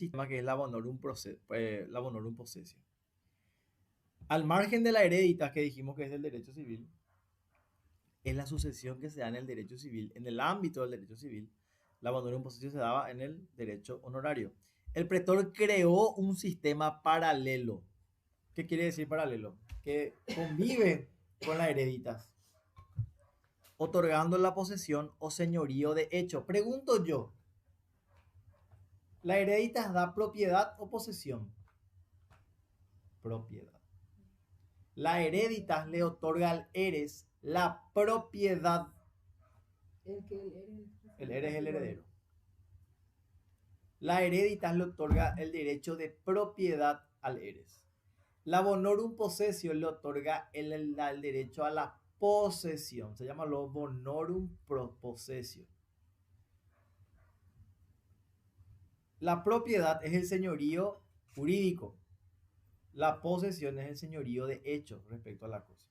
sistema que es la bonorum possessio. Al margen de la hereditas que dijimos que es del derecho civil, es la sucesión que se da en el derecho civil, en el ámbito del derecho civil. La bonorum possessio se daba en el derecho honorario. El pretor creó un sistema paralelo. ¿Qué quiere decir paralelo? Que convive con las hereditas, otorgando la posesión o señorío de hecho. Pregunto yo, ¿la hereditas da propiedad o posesión? Propiedad. La hereditas le otorga al eres la propiedad. El eres es el heredero. La hereditas le otorga el derecho de propiedad al eres. La bonorum possessio le otorga el derecho a la posesión. Se llama lo bonorum possessio. La propiedad es el señorío jurídico. La posesión es el señorío de hecho respecto a la cosa.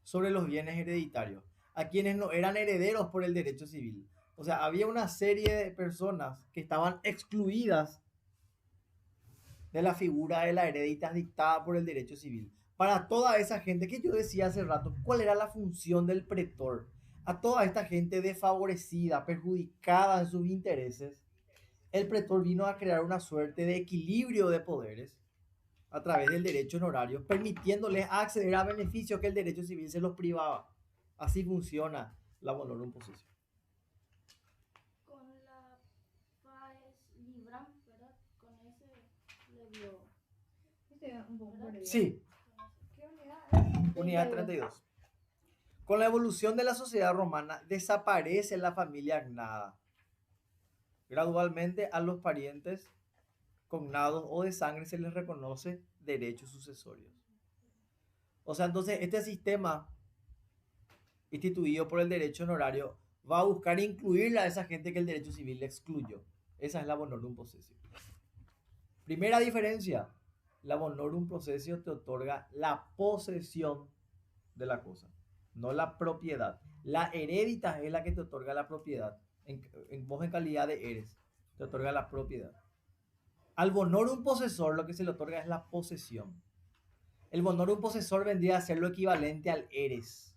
Sobre los bienes hereditarios, a quienes no eran herederos por el derecho civil. O sea, había una serie de personas que estaban excluidas de la figura de la hereditas dictada por el derecho civil. Para toda esa gente que yo decía hace rato, ¿cuál era la función del pretor? A toda esta gente desfavorecida, perjudicada en sus intereses, el pretor vino a crear una suerte de equilibrio de poderes a través del derecho honorario, permitiéndoles acceder a beneficios que el derecho civil se los privaba. Así funciona la bonorum possessio. Con la Faes Libram, ¿verdad? Con ese le dio. Sí. ¿Qué unidad es? Unidad 32. Con la evolución de la sociedad romana desaparece la familia agnada. Gradualmente a los parientes cognados o de sangre se les reconoce derechos sucesorios. O sea, entonces este sistema instituido por el derecho honorario va a buscar incluir a esa gente que el derecho civil le excluyó. Esa es la bonorum possessio. Primera diferencia, la bonorum possessio te otorga la posesión de la cosa, no la propiedad. La hereditas es la que te otorga la propiedad. Vos en calidad de eres, te otorga la propiedad. Al bonorum posesor lo que se le otorga es la posesión. El bonorum posesor vendría a ser lo equivalente al eres.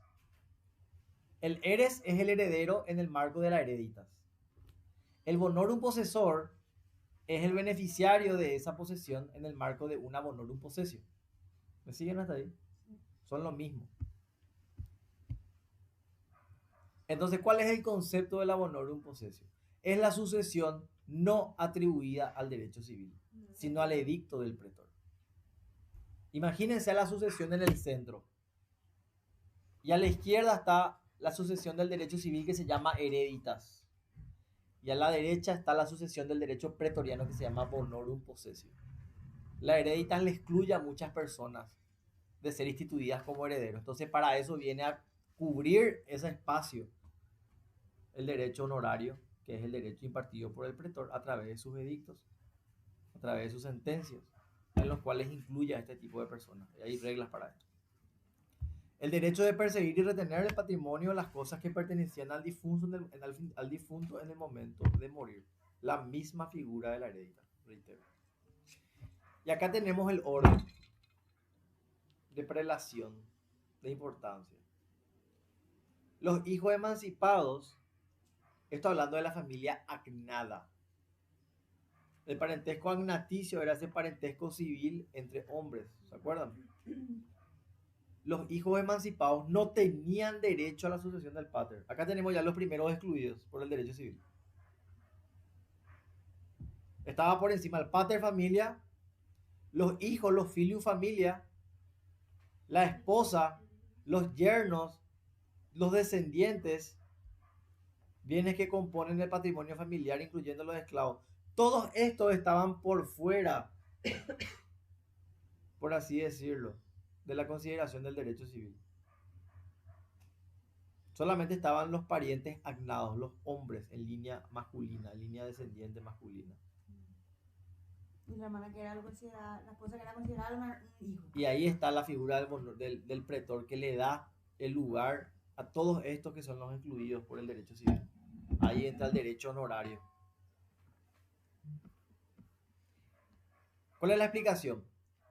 El eres es el heredero en el marco de la hereditas. El bonorum posesor es el beneficiario de esa posesión en el marco de una bonorum possessio. ¿Me siguen hasta ahí? Son lo mismo. Entonces, ¿cuál es el concepto de la bonorum possessio? Es la sucesión no atribuida al derecho civil, sino al edicto del pretor. Imagínense la sucesión en el centro. Y a la izquierda está la sucesión del derecho civil que se llama hereditas. Y a la derecha está la sucesión del derecho pretoriano que se llama bonorum possessio. La hereditas le excluye a muchas personas de ser instituidas como herederos. Entonces, para eso viene a cubrir ese espacio el derecho honorario, que es el derecho impartido por el pretor a través de sus edictos, a través de sus sentencias, en los cuales incluye a este tipo de personas. Y hay reglas para esto. El derecho de perseguir y retener el patrimonio, las cosas que pertenecían al difunto en el momento de morir. La misma figura de la heredita, reitero. Y acá tenemos el orden de prelación, de importancia. Los hijos emancipados, esto hablando de la familia agnada. El parentesco agnaticio era ese parentesco civil entre hombres, ¿se acuerdan? Los hijos emancipados no tenían derecho a la sucesión del pater. Acá tenemos ya los primeros excluidos por el derecho civil. Estaba por encima el pater familia, los hijos, los filius familia, la esposa, los yernos, los descendientes, bienes que componen el patrimonio familiar, incluyendo los esclavos. Todos estos estaban por fuera, por así decirlo, de la consideración del derecho civil. Solamente estaban los parientes agnados, los hombres en línea masculina, en línea descendiente masculina. Y la hermana que era considerada, la esposa que era considerada un hijo. Y ahí está la figura del pretor que le da el lugar a todos estos que son los excluidos por el derecho civil. Ahí entra el derecho honorario. ¿Cuál es la explicación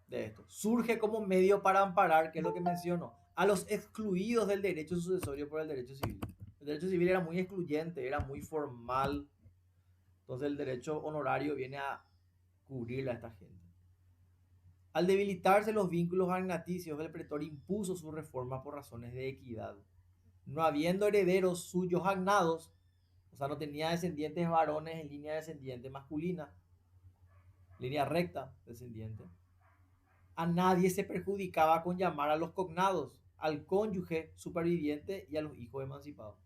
de esto? Surge como medio para amparar, que es lo que menciono, a los excluidos del derecho sucesorio por el derecho civil. El derecho civil era muy excluyente, era muy formal. Entonces el derecho honorario viene a cubrirle a esta gente. Al debilitarse los vínculos agnaticios, el pretor impuso su reforma por razones de equidad. No habiendo herederos suyos agnados, o sea, no tenía descendientes varones en línea descendiente masculina, línea recta descendiente, a nadie se perjudicaba con llamar a los cognados, al cónyuge superviviente y a los hijos emancipados.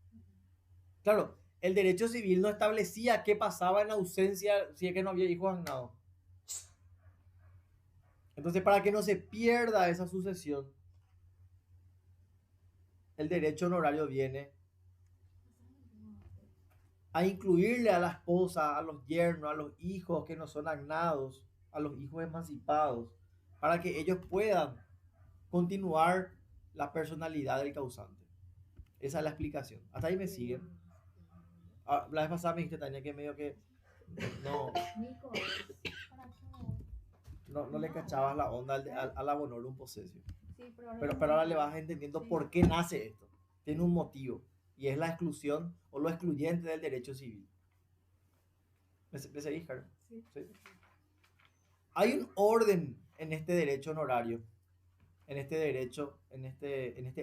Claro, el derecho civil no establecía qué pasaba en ausencia si es que no había hijos agnados. Entonces, para que no se pierda esa sucesión, el derecho honorario viene a incluirle a la esposa, a los yernos, a los hijos que no son agnados, a los hijos emancipados, para que ellos puedan continuar la personalidad del causante. Esa es la explicación. Hasta ahí me siguen. La vez pasada me dijiste, Tania, que medio que no le cachabas la onda al abonorum possessio. Sí, Pero ahora le vas entendiendo por qué nace esto. Tiene un motivo. Y es la exclusión o lo excluyente del derecho civil. ¿Me seguís, Carlos? Sí. ¿Sí? Hay un orden en este derecho honorario. En este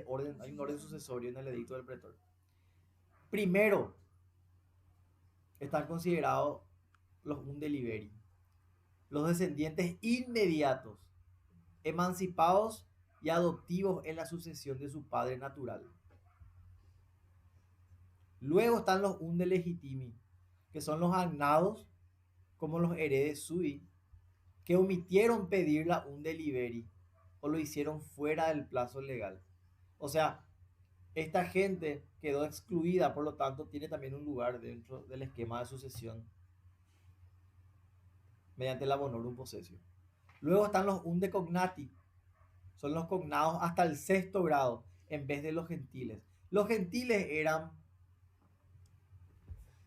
orden, hay un orden sucesorio en el edicto del pretor. Primero, están considerados los undeliberi, los descendientes inmediatos, emancipados y adoptivos en la sucesión de su padre natural. Luego están los undelegitimi, que son los agnados, como los heredes sui, que omitieron pedir la undeliberi o lo hicieron fuera del plazo legal. O sea, esta gente quedó excluida, por lo tanto, tiene también un lugar dentro del esquema de sucesión mediante el abonorum possessio. Luego están los undecognati, son los cognados hasta el 6º grado, en vez de los gentiles. Los gentiles eran,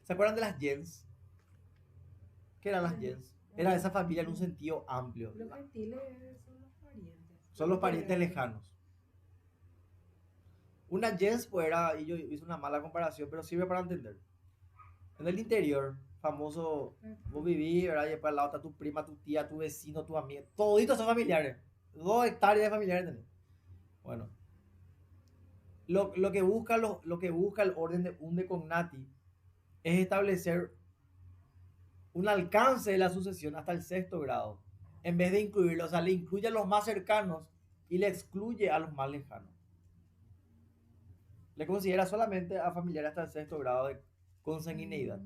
¿se acuerdan de las gens? ¿Qué eran las gens? Era esa familia en un sentido amplio. Los gentiles son los parientes. Son los parientes lejanos. Una gens pues era, y yo hice una mala comparación, pero sirve para entender. En el interior, famoso, vos vivís, ¿verdad? Y después al lado está tu prima, tu tía, tu vecino, tu amigo. Toditos son familiares. 2 hectáreas de familiares tenés. Bueno. Lo que busca el orden de undecognati es establecer un alcance de la sucesión hasta el 6º grado. En vez de incluirlo, o sea, le incluye a los más cercanos y le excluye a los más lejanos. Le considera solamente a familiares hasta el 6º grado de consanguineidad.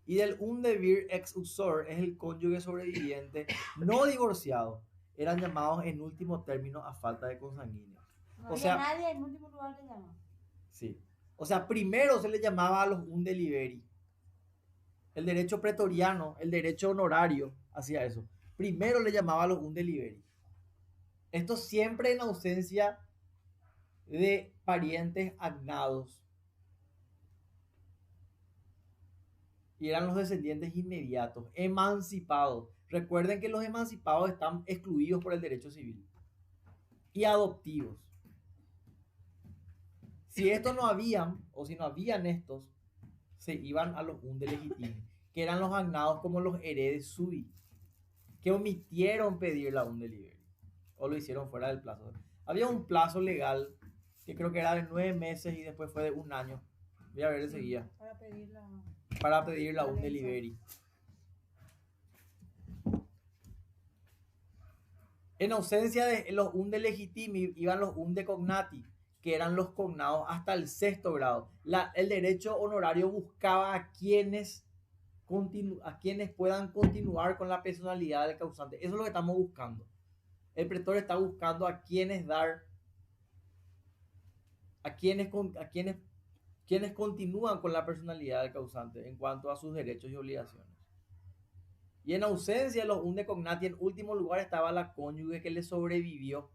Y del undevir ex uxor es el cónyuge sobreviviente no divorciado. Eran llamados en último término a falta de consanguíneos. No O había sea, nadie en último lugar que llamaba. sí. O sea, primero se le llamaba a los undeliberi. El derecho pretoriano, el derecho honorario, hacía eso. Primero le llamaba a los undeliberi. Esto siempre en ausencia de parientes agnados. Y eran los descendientes inmediatos, emancipados. Recuerden que los emancipados están excluidos por el derecho civil. Y adoptivos. Si estos no habían, o si no habían estos, se iban a los undelegitimi, que eran los agnados como los heredes sui, que omitieron pedir la undeliberi, o lo hicieron fuera del plazo. Había un plazo legal que creo que era de 9 meses y después fue de 1 año. Voy a ver enseguida. Para pedir la undeliberi. En ausencia de los undelegitimi iban los undecognati, que eran los cognados hasta el 6º grado. El derecho honorario buscaba a quienes puedan continuar con la personalidad del causante. Eso es lo que estamos buscando. El pretor está buscando a quienes dar, quienes continúan con la personalidad del causante en cuanto a sus derechos y obligaciones. Y en ausencia de los undecognati, en último lugar estaba la cónyuge que le sobrevivió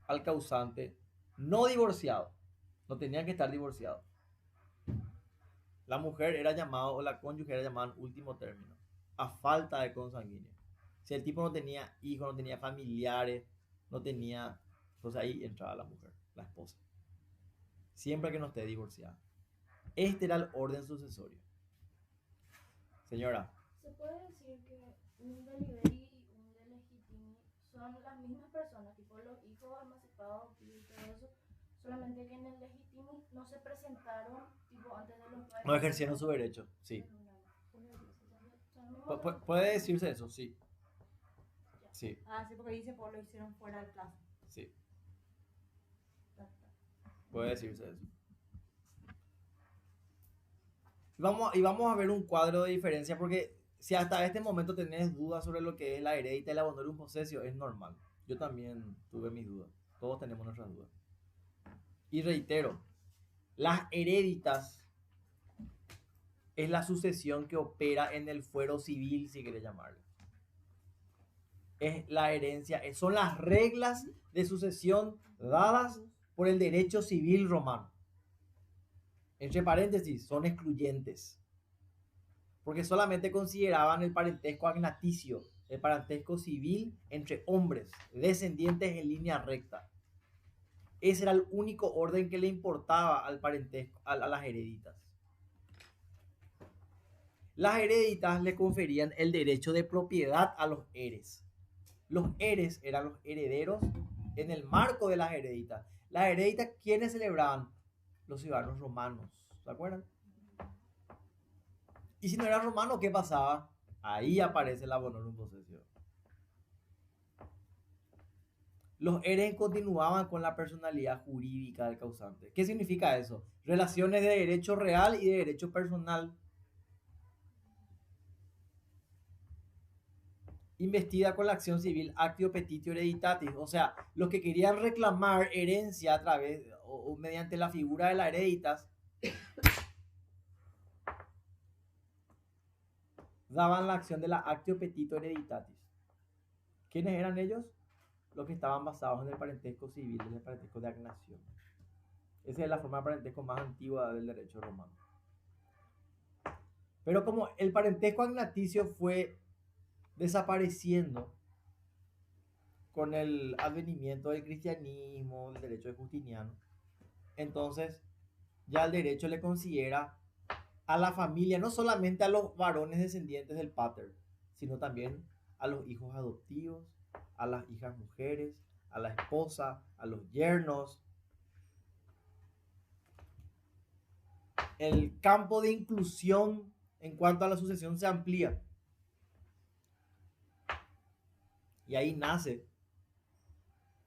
al causante, no divorciado. No tenían que estar divorciados. La mujer era llamada, o la cónyuge era llamada en último término. a falta de consanguíneo. Si el tipo no tenía hijos, no tenía familiares, no tenía... Entonces ahí entraba la mujer, la esposa. Siempre que no esté divorciada. Este era el orden sucesorio. Señora. ¿Se puede decir que un delivery y un delegitimi son las mismas personas, tipo los hijos emancipados y todo eso, solamente que en el legitimi no se presentaron tipo antes de los 9 No ejercieron su derecho, sí. Son Puede decirse eso, sí. Sí, Ah, sí, porque dice, pues lo hicieron fuera del plazo. sí. Puede decirse eso. Y vamos a ver un cuadro de diferencia porque si hasta este momento tenés dudas sobre lo que es la heredita y el abonorum possessio, es normal. Yo también tuve mis dudas. Todos tenemos nuestras dudas. Y reitero, las hereditas es la sucesión que opera en el fuero civil, si querés llamarlo. Es la herencia, son las reglas de sucesión dadas por el derecho civil romano. Entre paréntesis, son excluyentes. Porque solamente consideraban el parentesco agnaticio, el parentesco civil entre hombres, descendientes en línea recta. Ese era el único orden que le importaba al parentesco, a las hereditas. Las hereditas le conferían el derecho de propiedad a los heres. Los heres eran los herederos en el marco de las hereditas. Las hereditas, ¿quiénes celebraban? Los ciudadanos romanos, ¿se acuerdan? Y si no era romano, ¿qué pasaba? Ahí aparece la abonorum possessio. Los heres continuaban con la personalidad jurídica del causante. ¿Qué significa eso? Relaciones de derecho real y de derecho personal. Investida con la acción civil actio petitio hereditatis, o sea, los que querían reclamar herencia a través o mediante la figura de la hereditas daban la acción de la actio petitio hereditatis. ¿Quiénes eran ellos? Los que estaban basados en el parentesco civil, en el parentesco de agnación. Esa es la forma de parentesco más antigua del derecho romano. Pero como el parentesco agnaticio fue desapareciendo con el advenimiento del cristianismo, el derecho de Justiniano, entonces ya el derecho le considera a la familia, no solamente a los varones descendientes del pater, sino también a los hijos adoptivos, a las hijas mujeres, a la esposa, a los yernos. El campo de inclusión en cuanto a la sucesión se amplía. Y ahí nace,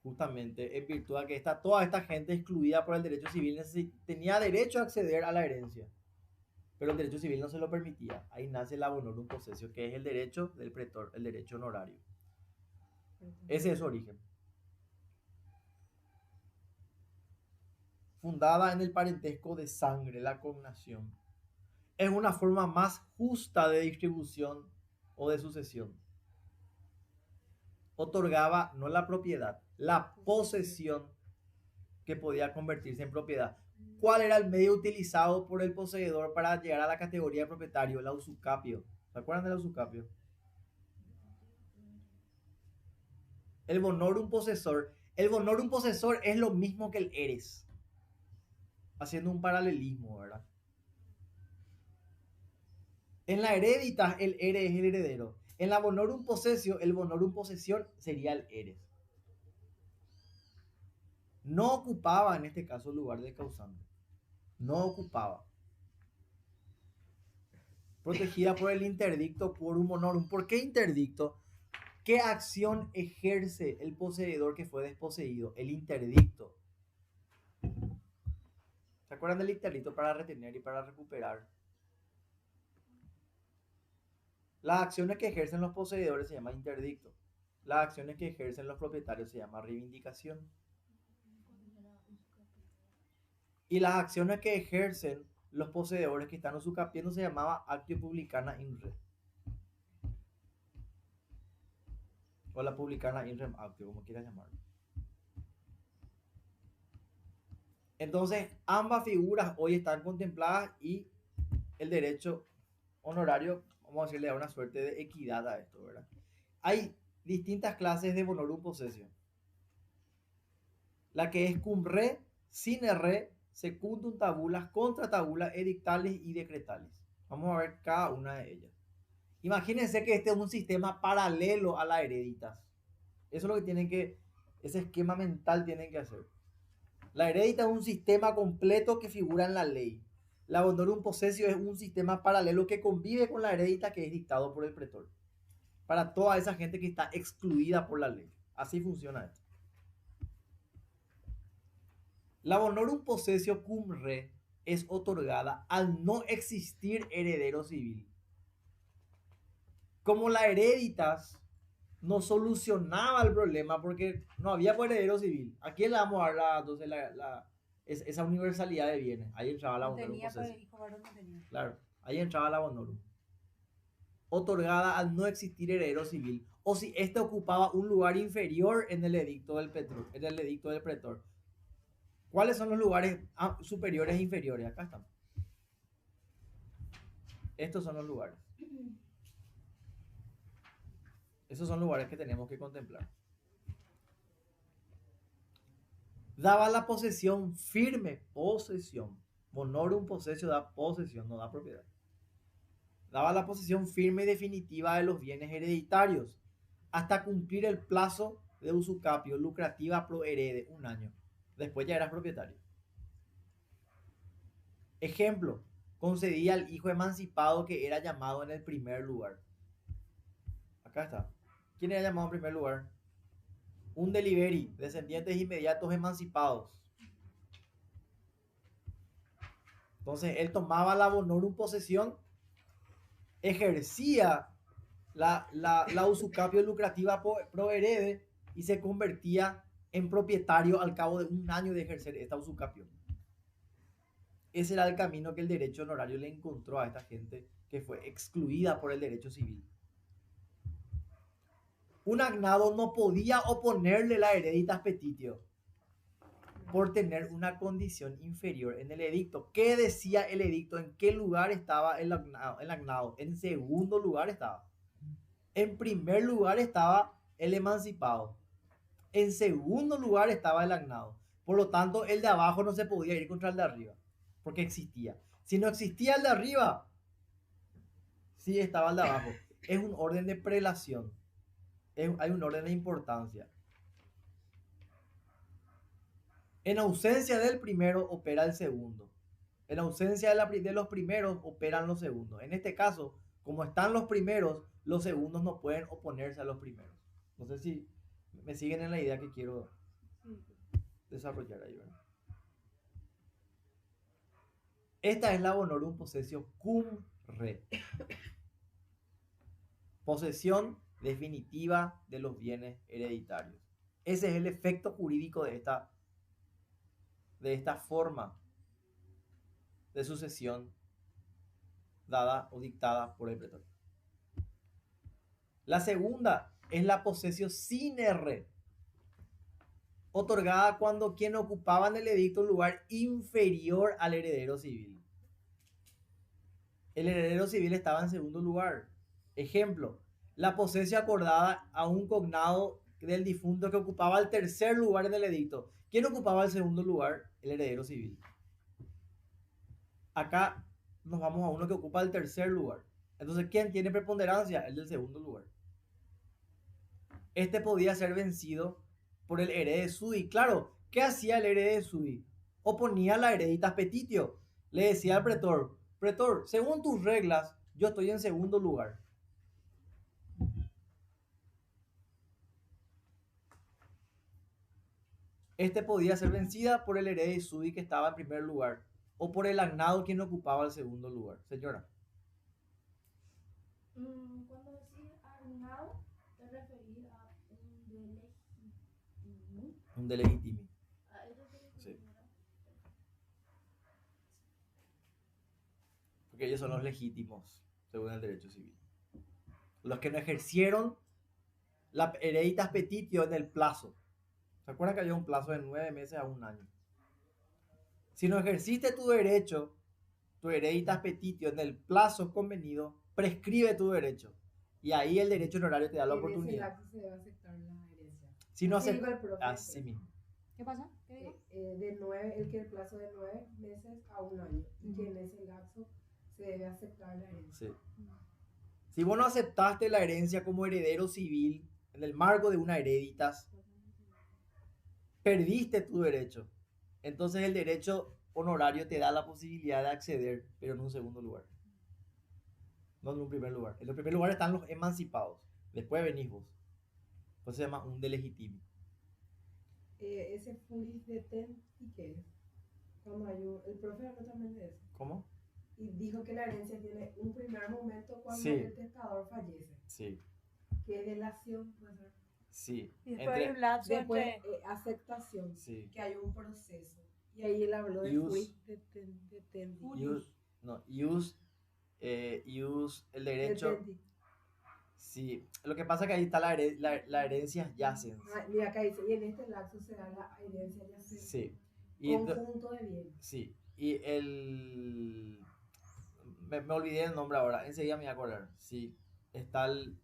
justamente, en virtud de que toda esta gente excluida por el derecho civil tenía derecho a acceder a la herencia, pero el derecho civil no se lo permitía. Ahí nace el abonorum possessio, que es el derecho del pretor, el derecho honorario. Ese es su origen. Fundada en el parentesco de sangre, la cognación. Es una forma más justa de distribución o de sucesión. Otorgaba no la propiedad, la posesión que podía convertirse en propiedad. ¿Cuál era el medio utilizado por el poseedor para llegar a la categoría de propietario? El usucapio. ¿Se acuerdan del usucapio? El bonorum possessor. El bonorum possessor es lo mismo que el eres. Haciendo un paralelismo, ¿verdad? En la hereditas, el eres es el heredero. En la bonorum possessio, el bonorum possession sería el eres. No ocupaba en este caso el lugar del causante. No ocupaba. Protegida por el interdicto quorum honorum. ¿Por qué interdicto? ¿Qué acción ejerce el poseedor que fue desposeído? El interdicto. ¿Se acuerdan del interdicto para retener y para recuperar? Las acciones que ejercen los poseedores se llama interdicto. Las acciones que ejercen los propietarios se llama reivindicación. Y las acciones que ejercen los poseedores que están usucapiendo se llamaba actio publicana in re. O la publicana in rem actio, como quieras llamarlo. Entonces, ambas figuras hoy están contempladas y el derecho honorario vamos a decirle, a una suerte de equidad a esto, ¿verdad? Hay distintas clases de bonorum possessio. La que es cum re, sine re, secundum tabulas, contra tabulas, edictales y decretales. Vamos a ver cada una de ellas. Imagínense que este es un sistema paralelo a la hereditas. Eso es lo que tienen que, ese esquema mental tienen que hacer. La heredita es un sistema completo que figura en la ley. La bonorum possessio es un sistema paralelo que convive con la heredita que es dictado por el pretor. Para toda esa gente que está excluida por la ley. Así funciona esto. La bonorum possessio cum re es otorgada al no existir heredero civil. Como la hereditas no solucionaba el problema porque no había heredero civil. ¿A quién le vamos a dar entonces esa universalidad de bienes? Ahí entraba la No bonorum tenía, pero possessio. el hijo varón no tenía. Claro, ahí entraba la bonorum. Otorgada al no existir heredero civil. O si éste ocupaba un lugar inferior en el edicto del pretor. ¿Cuáles son los lugares superiores e inferiores? Acá están. Estos son los lugares. Esos son lugares que tenemos que contemplar. Daba la posesión firme, posesión. Bonorum possessio da posesión, no da propiedad. Daba la posesión firme y definitiva de los bienes hereditarios hasta cumplir el plazo de usucapio lucrativa pro herede, 1 año. Después ya eras propietario. Ejemplo, concedía al hijo emancipado que era llamado en el primer lugar. Acá está. ¿Quién era llamado en primer lugar? Un deliberi, descendientes inmediatos emancipados. Entonces él tomaba la bonorum posesión, ejercía la usucapio lucrativa pro herede y se convertía en propietario al cabo de 1 año de ejercer esta usucapio. Ese era el camino que el derecho honorario le encontró a esta gente que fue excluida por el derecho civil. Un agnado no podía oponerle la hereditas petitio por tener una condición inferior en el edicto. ¿Qué decía el edicto? ¿En qué lugar estaba el agnado? En segundo lugar estaba. En primer lugar estaba el emancipado. En segundo lugar estaba el agnado. Por lo tanto, el de abajo no se podía ir contra el de arriba, porque existía. Si no existía el de arriba, sí estaba el de abajo. Es un orden de prelación. Hay un orden de importancia. En ausencia del primero opera el segundo. En ausencia de los primeros operan los segundos. En este caso, como están los primeros, los segundos no pueden oponerse a los primeros. No sé si me siguen en la idea que quiero desarrollar ahí, ¿verdad? Esta es la bonorum possessio cum re. Posesión definitiva de los bienes hereditarios. Ese es el efecto jurídico de esta forma de sucesión dada o dictada por el pretor. La segunda es la possessio sine re, otorgada cuando quien ocupaba en el edicto un lugar inferior al heredero civil. El heredero civil estaba en segundo lugar. Ejemplo, la possessio acordada a un cognado del difunto que ocupaba el tercer lugar en el edicto. ¿Quién ocupaba el segundo lugar? El heredero civil. Acá nos vamos a uno que ocupa el tercer lugar. Entonces, ¿quién tiene preponderancia? El del segundo lugar. Este podía ser vencido por el herede sui. Claro, ¿qué hacía el herede sui? Oponía la hereditas petitio. Le decía al pretor, pretor, según tus reglas, yo estoy en segundo lugar. Este podía ser vencida por el herede sui que estaba en primer lugar o por el agnado quien ocupaba el segundo lugar. Señora. Cuando decís agnado, te referís a un delegitimi. Un delegitimi. A eso te referís, Sí. ¿verdad? Porque ellos son los legítimos, según el derecho civil. Los que no ejercieron la hereditas petitio en el plazo. ¿Se acuerdan que había un plazo de 9 meses a 1 año? Si no ejerciste tu derecho tu hereditas petitio en el plazo convenido, prescribe tu derecho. Y ahí el derecho honorario te da la En ese oportunidad. lapso se debe aceptar la herencia. Si no Así se... dijo el profe, Así mismo. ¿Qué pasa? ¿Qué digo? de 9, el que el plazo de 9 meses a un año. Y que en ese lapso se debe aceptar la herencia. Sí. Si vos no aceptaste la herencia como heredero civil en el marco de una hereditas, perdiste tu derecho. Entonces el derecho honorario te da la posibilidad de acceder, pero en un segundo lugar. No en un primer lugar. En el primer lugar están los emancipados. Después venís vos. Pues se llama un de legítimo. Ese furis de ten, ¿y qué es? Cuando hay el profe habló también de eso. ¿Cómo? Y dijo que la herencia tiene un primer momento cuando Sí. el testador fallece. Sí, Que es delación, puede ser. sí. Y después hay un lapso Después, entre... aceptación. Sí. Que hay un proceso. Y ahí él habló de Ius. furis de ten. Use el derecho. Detendi. Sí, lo que pasa es que ahí está la herencia yacens. Ah, mira acá dice, y en este lapso se da la herencia ya sea Sí. Y conjunto de bienes. sí. Y el... Me olvidé el nombre ahora. Enseguida me voy a acordar. Sí. Está el...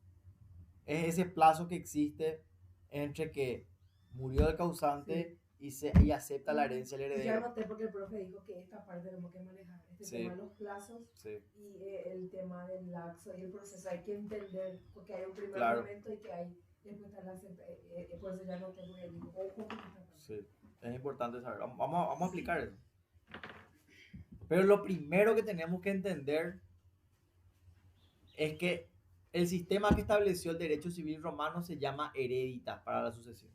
Es ese plazo que existe entre que murió el causante y acepta la herencia del Y ya heredero. noté porque el profe dijo que esta parte tenemos que manejar. Este Sí. tema de los plazos Sí. y el tema del lapso y el proceso. Hay que entender porque hay un primer Claro. momento y que hay después está por eso ya noté porque dijo, ojo con esta parte. Sí, es importante saber. Vamos a aplicar eso. Pero lo primero que tenemos que entender es que el sistema que estableció el derecho civil romano se llama hereditas para la sucesión.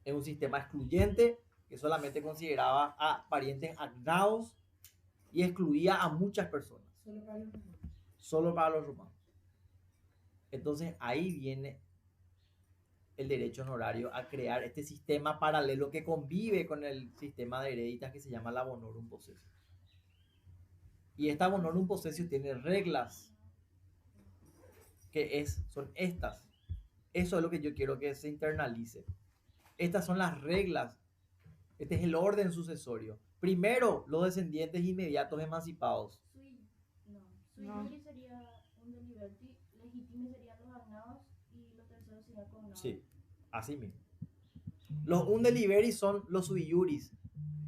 Es un sistema excluyente que solamente consideraba a parientes agnados y excluía a muchas personas, Solo para los romanos. solo para los romanos. Entonces ahí viene el derecho honorario a crear este sistema paralelo que convive con el sistema de hereditas que se llama la bonorum possessio. Y esta bonorum possessio tiene reglas que son estas. Eso es lo que yo quiero que se internalice. Estas son las reglas. Este es el orden sucesorio. Primero, los descendientes inmediatos emancipados. Sui No. juris sería un de liberty, legítime serían los agnados y los terceros serían cognados. Sí, así mismo. Los unde liberi son los sui iuris.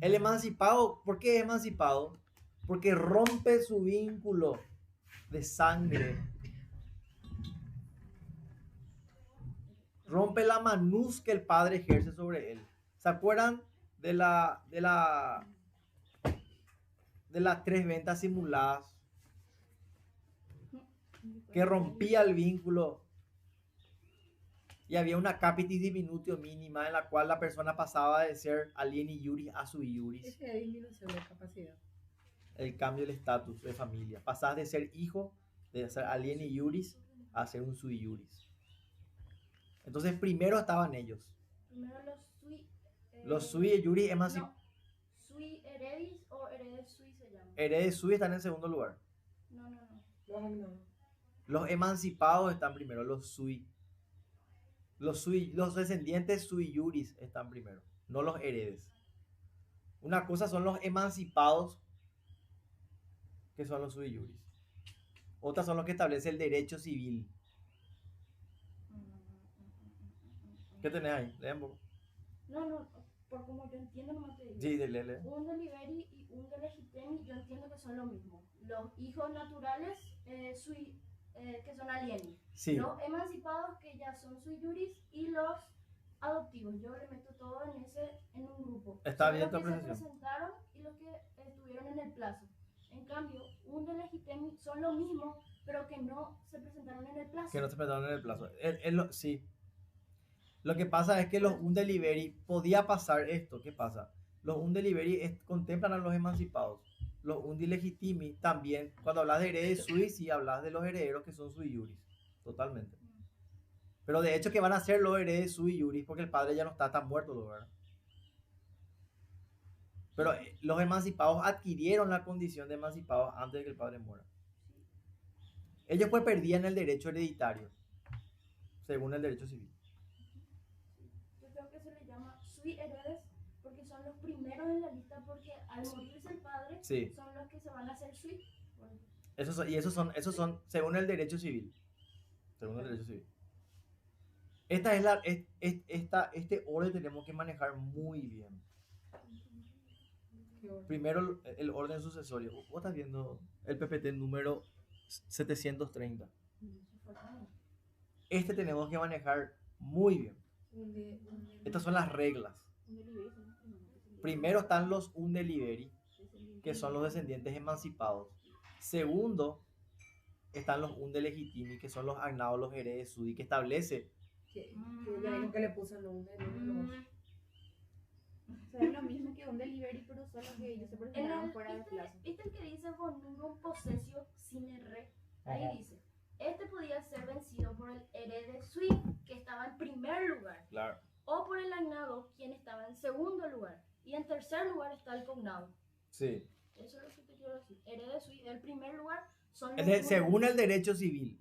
El emancipado, ¿por qué es emancipado? Porque rompe su vínculo de sangre. Rompe la manus que el padre ejerce sobre él. ¿Se acuerdan de las 3 ventas simuladas? Que rompía el vínculo y había una capitis diminutio mínima en la cual la persona pasaba de ser alieni iuris a sui iuris. Esa es disminución de capacidad. El cambio del estatus de familia. Pasás de ser hijo, de ser alieni iuris, a ser un sui iuris. Entonces primero estaban ellos. Primero Los sui iuris emancipados. No, sui heredis o heredes sui se llama. Heredes sui están en segundo lugar. No. Los agnados. Los emancipados están primero, los sui. Los descendientes sui iuris están primero, no los heredes. Una cosa son los emancipados, que son los sui iuris. Otras son los que establece el derecho civil. ¿Qué tenés ahí? Lee un poco. No, por como yo entiendo nomás te digo. Sí, lee. Un de liberi y un de legitimi yo entiendo que son lo mismo. Los hijos naturales que son alieni. Sí, Los emancipados que ya son sui juris y los adoptivos. Yo le meto todo en un grupo. Está Son bien los tu que se apreciación. presentaron y los que estuvieron en el plazo. En cambio, un de legitimi son lo mismo, pero que no se presentaron en el plazo. que no se presentaron en el plazo. Sí. Lo que pasa es que los undeliberi, podía pasar esto. ¿Qué pasa? Los undeliberi contemplan a los emancipados. Los undilegitimi también, cuando hablas de heredes sui, sí hablas de los herederos que son sui iuris. Totalmente. Pero de hecho que van a ser los heredes sui iuris porque el padre ya no está muerto, ¿verdad? Pero los emancipados adquirieron la condición de emancipados antes de que el padre muera. Ellos pues perdían el derecho hereditario, según el derecho civil. Yo creo que se le llama sui heredes porque son los primeros en la lista porque al morirse el padre Sí. son los que se van a hacer suite. Esos son según el derecho civil. Según el derecho civil. Esta es este orden tenemos que manejar muy bien. Qué bueno. Primero el orden sucesorio. Vos estás viendo el PPT número 730. Este tenemos que manejar muy bien. Estas son las reglas. Primero están los undeliberi, que son los descendientes emancipados. Segundo, están los undelegitimi, que son los agnados, los heredes sudi, que establece. Que ella dijo que le puso el nombre. O sea, es lo mismo que un delivery, pero solo que ellos se presentaron fuera de plazo. ¿Viste el que dice bonum possessio sine re? Ahí Ajá. dice, este podía ser vencido por el herede sui, que estaba en primer lugar, Claro. o por el agnado, quien estaba en segundo lugar. Y en tercer lugar está el cognado. Sí. Eso es lo que te quiero decir. Herede sui del primer lugar son Es los de- según el derecho civil.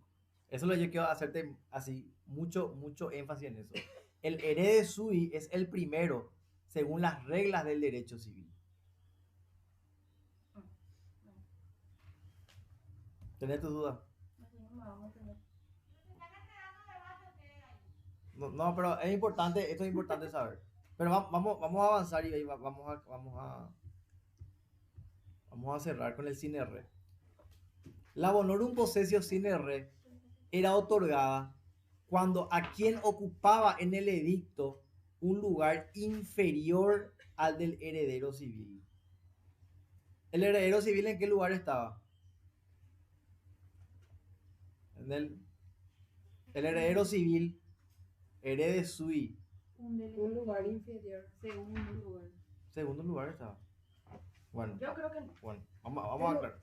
Eso es lo que yo quiero hacerte así, mucho énfasis en eso. El herede sui es el primero, según las reglas del derecho civil. ¿Tenés tus dudas? No, pero es importante, esto es importante saber. Pero vamos a avanzar y ahí vamos a cerrar con el sine re. La bonorum possessio sine re era otorgada cuando a quien ocupaba en el edicto un lugar inferior al del heredero civil. ¿El heredero civil en qué lugar estaba? El heredero civil, herede sui, Un Un lugar inferior. segundo lugar. segundo lugar estaba. Bueno, Yo creo que no. bueno, vamos a aclarar.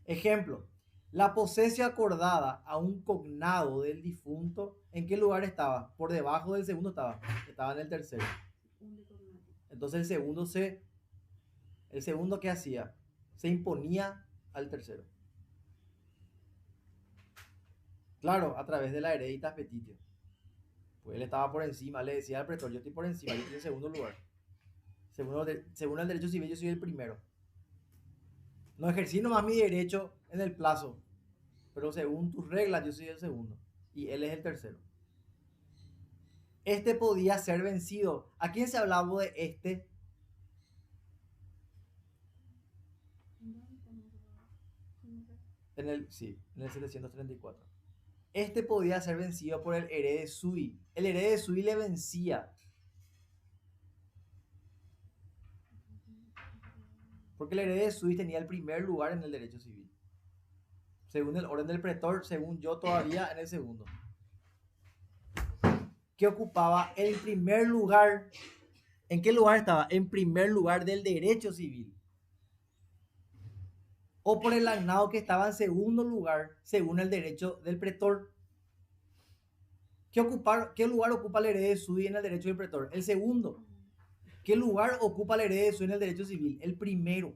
Ejemplo, la posesio acordada a un cognado del difunto, ¿en qué lugar estaba? Por debajo del segundo estaba en el tercero. Un decognado. Entonces el segundo ¿qué hacía? Se imponía al tercero. Claro, a través de la hereditas petitio. Pues él estaba por encima, le decía al pretor, yo estoy por encima, yo estoy en segundo lugar. Según el derecho civil, yo soy el primero. No ejercí nomás mi derecho en el plazo, pero según tus reglas, yo soy el segundo. Y él es el tercero. Este podía ser vencido. ¿A quién se hablaba de este? En el 734. Este podía ser vencido por el herede sui. El herede sui le vencía. Porque el herede sui tenía el primer lugar en el derecho civil. Según el orden del pretor, según yo todavía en el segundo. Que ocupaba el primer lugar. ¿En qué lugar estaba? En primer lugar del derecho civil. O por el agnado que estaba en segundo lugar, según el derecho del pretor. ¿Qué lugar ocupa el herede sui en el derecho del pretor? El segundo. ¿Qué lugar ocupa el herede sui en el derecho civil? El primero.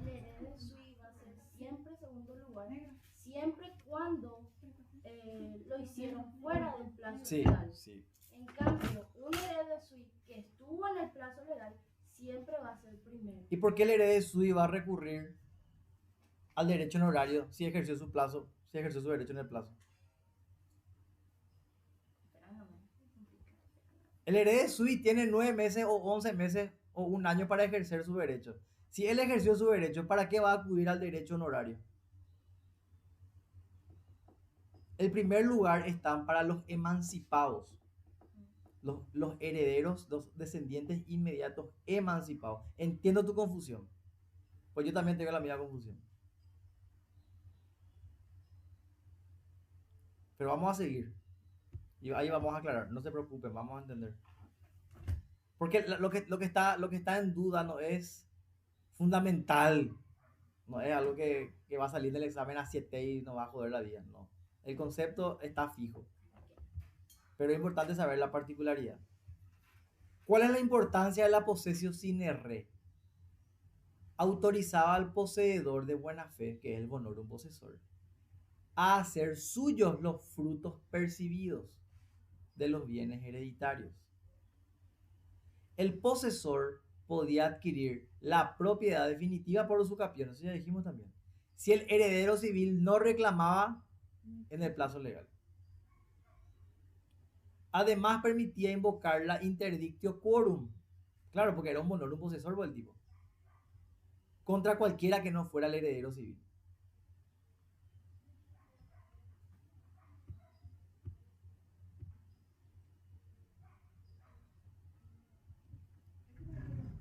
El herede sui va a ser siempre segundo lugar, siempre cuando lo hicieron fuera del plazo Sí, legal. sí. En cambio, un herede sui que estuvo en el plazo legal siempre va a ser primero. ¿Y por qué el herede sui va a recurrir al derecho honorario si ejerció su derecho en el plazo? El herede sui tiene 9 meses o 11 meses o un año para ejercer su derecho. Si él ejerció su derecho, ¿para qué va a acudir al derecho honorario? El primer lugar están para los emancipados, los herederos, los descendientes inmediatos emancipados. Entiendo tu confusión, pues yo también tengo la misma confusión. Pero vamos a seguir. Y ahí vamos a aclarar, no se preocupen, vamos a entender. Porque lo que está en duda no es fundamental, no es algo que va a salir del examen a 7 y no va a joder la vida, no. El concepto está fijo, pero es importante saber la particularidad. ¿Cuál es la importancia de la posesio sine re? Autorizaba al poseedor de buena fe, que es el bonorum possessor, a hacer suyos los frutos percibidos de los bienes hereditarios. El posesor podía adquirir la propiedad definitiva por usucapión, eso ya dijimos también, si el heredero civil no reclamaba en el plazo legal. Además permitía invocar la interdictio quorum, claro, porque era un monorum posesor por el tipo, contra cualquiera que no fuera el heredero civil.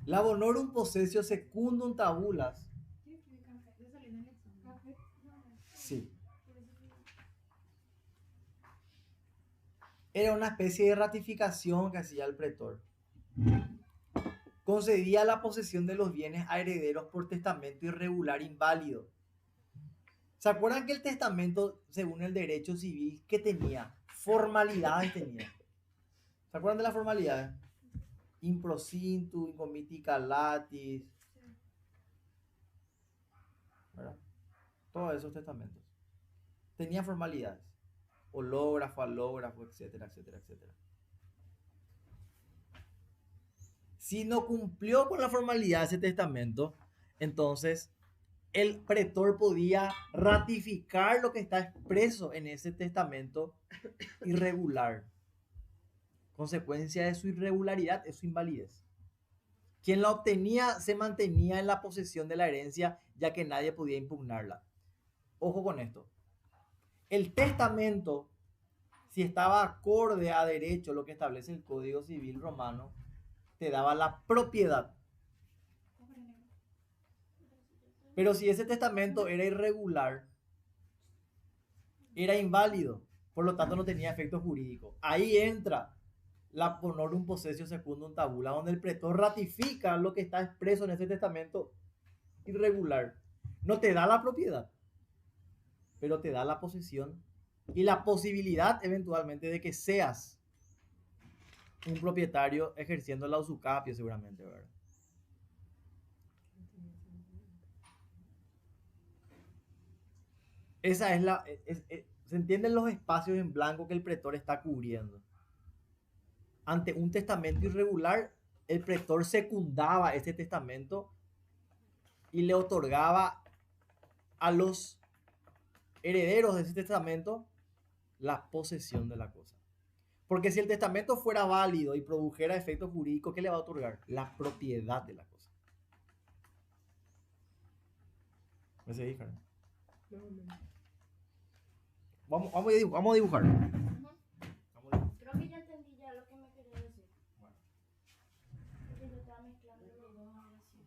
La bonorum possessio secundum tabulas. Sí. Era una especie de ratificación que hacía el pretor. Concedía la posesión de los bienes a herederos por testamento irregular inválido. ¿Se acuerdan que el testamento, según el derecho civil, qué tenía? Formalidades tenía. ¿Se acuerdan de las formalidades? Improcintu, incomitica latis, ¿verdad? Todos esos testamentos tenían formalidades, hológrafo, alógrafo, etcétera, etcétera, etcétera. Si no cumplió con la formalidad de ese testamento, entonces el pretor podía ratificar lo que está expreso en ese testamento irregular. Consecuencia de su irregularidad es su invalidez. Quien la obtenía se mantenía en la posesión de la herencia, ya que nadie podía impugnarla. Ojo con esto. El testamento, si estaba acorde a derecho, lo que establece el Código Civil Romano, te daba la propiedad. Pero si ese testamento era irregular, era inválido, por lo tanto no tenía efecto jurídico. Ahí entra la bonorum possessio secundum tabula, donde el pretor ratifica lo que está expreso en ese testamento irregular. No te da la propiedad, pero te da la posesión y la posibilidad eventualmente de que seas un propietario ejerciendo la usucapio seguramente, ¿verdad? Esa es la... se entienden los espacios en blanco que el pretor está cubriendo. Ante un testamento irregular, el pretor secundaba ese testamento y le otorgaba a los herederos de ese testamento la posesión de la cosa. Porque si el testamento fuera válido y produjera efecto jurídico, ¿qué le va a otorgar? La propiedad de la cosa. ¿Me seguís, Karen? Vamos a dibujar. Creo que ya entendí ya lo que me quería decir. Bueno. Porque yo estaba mezclando los dos así.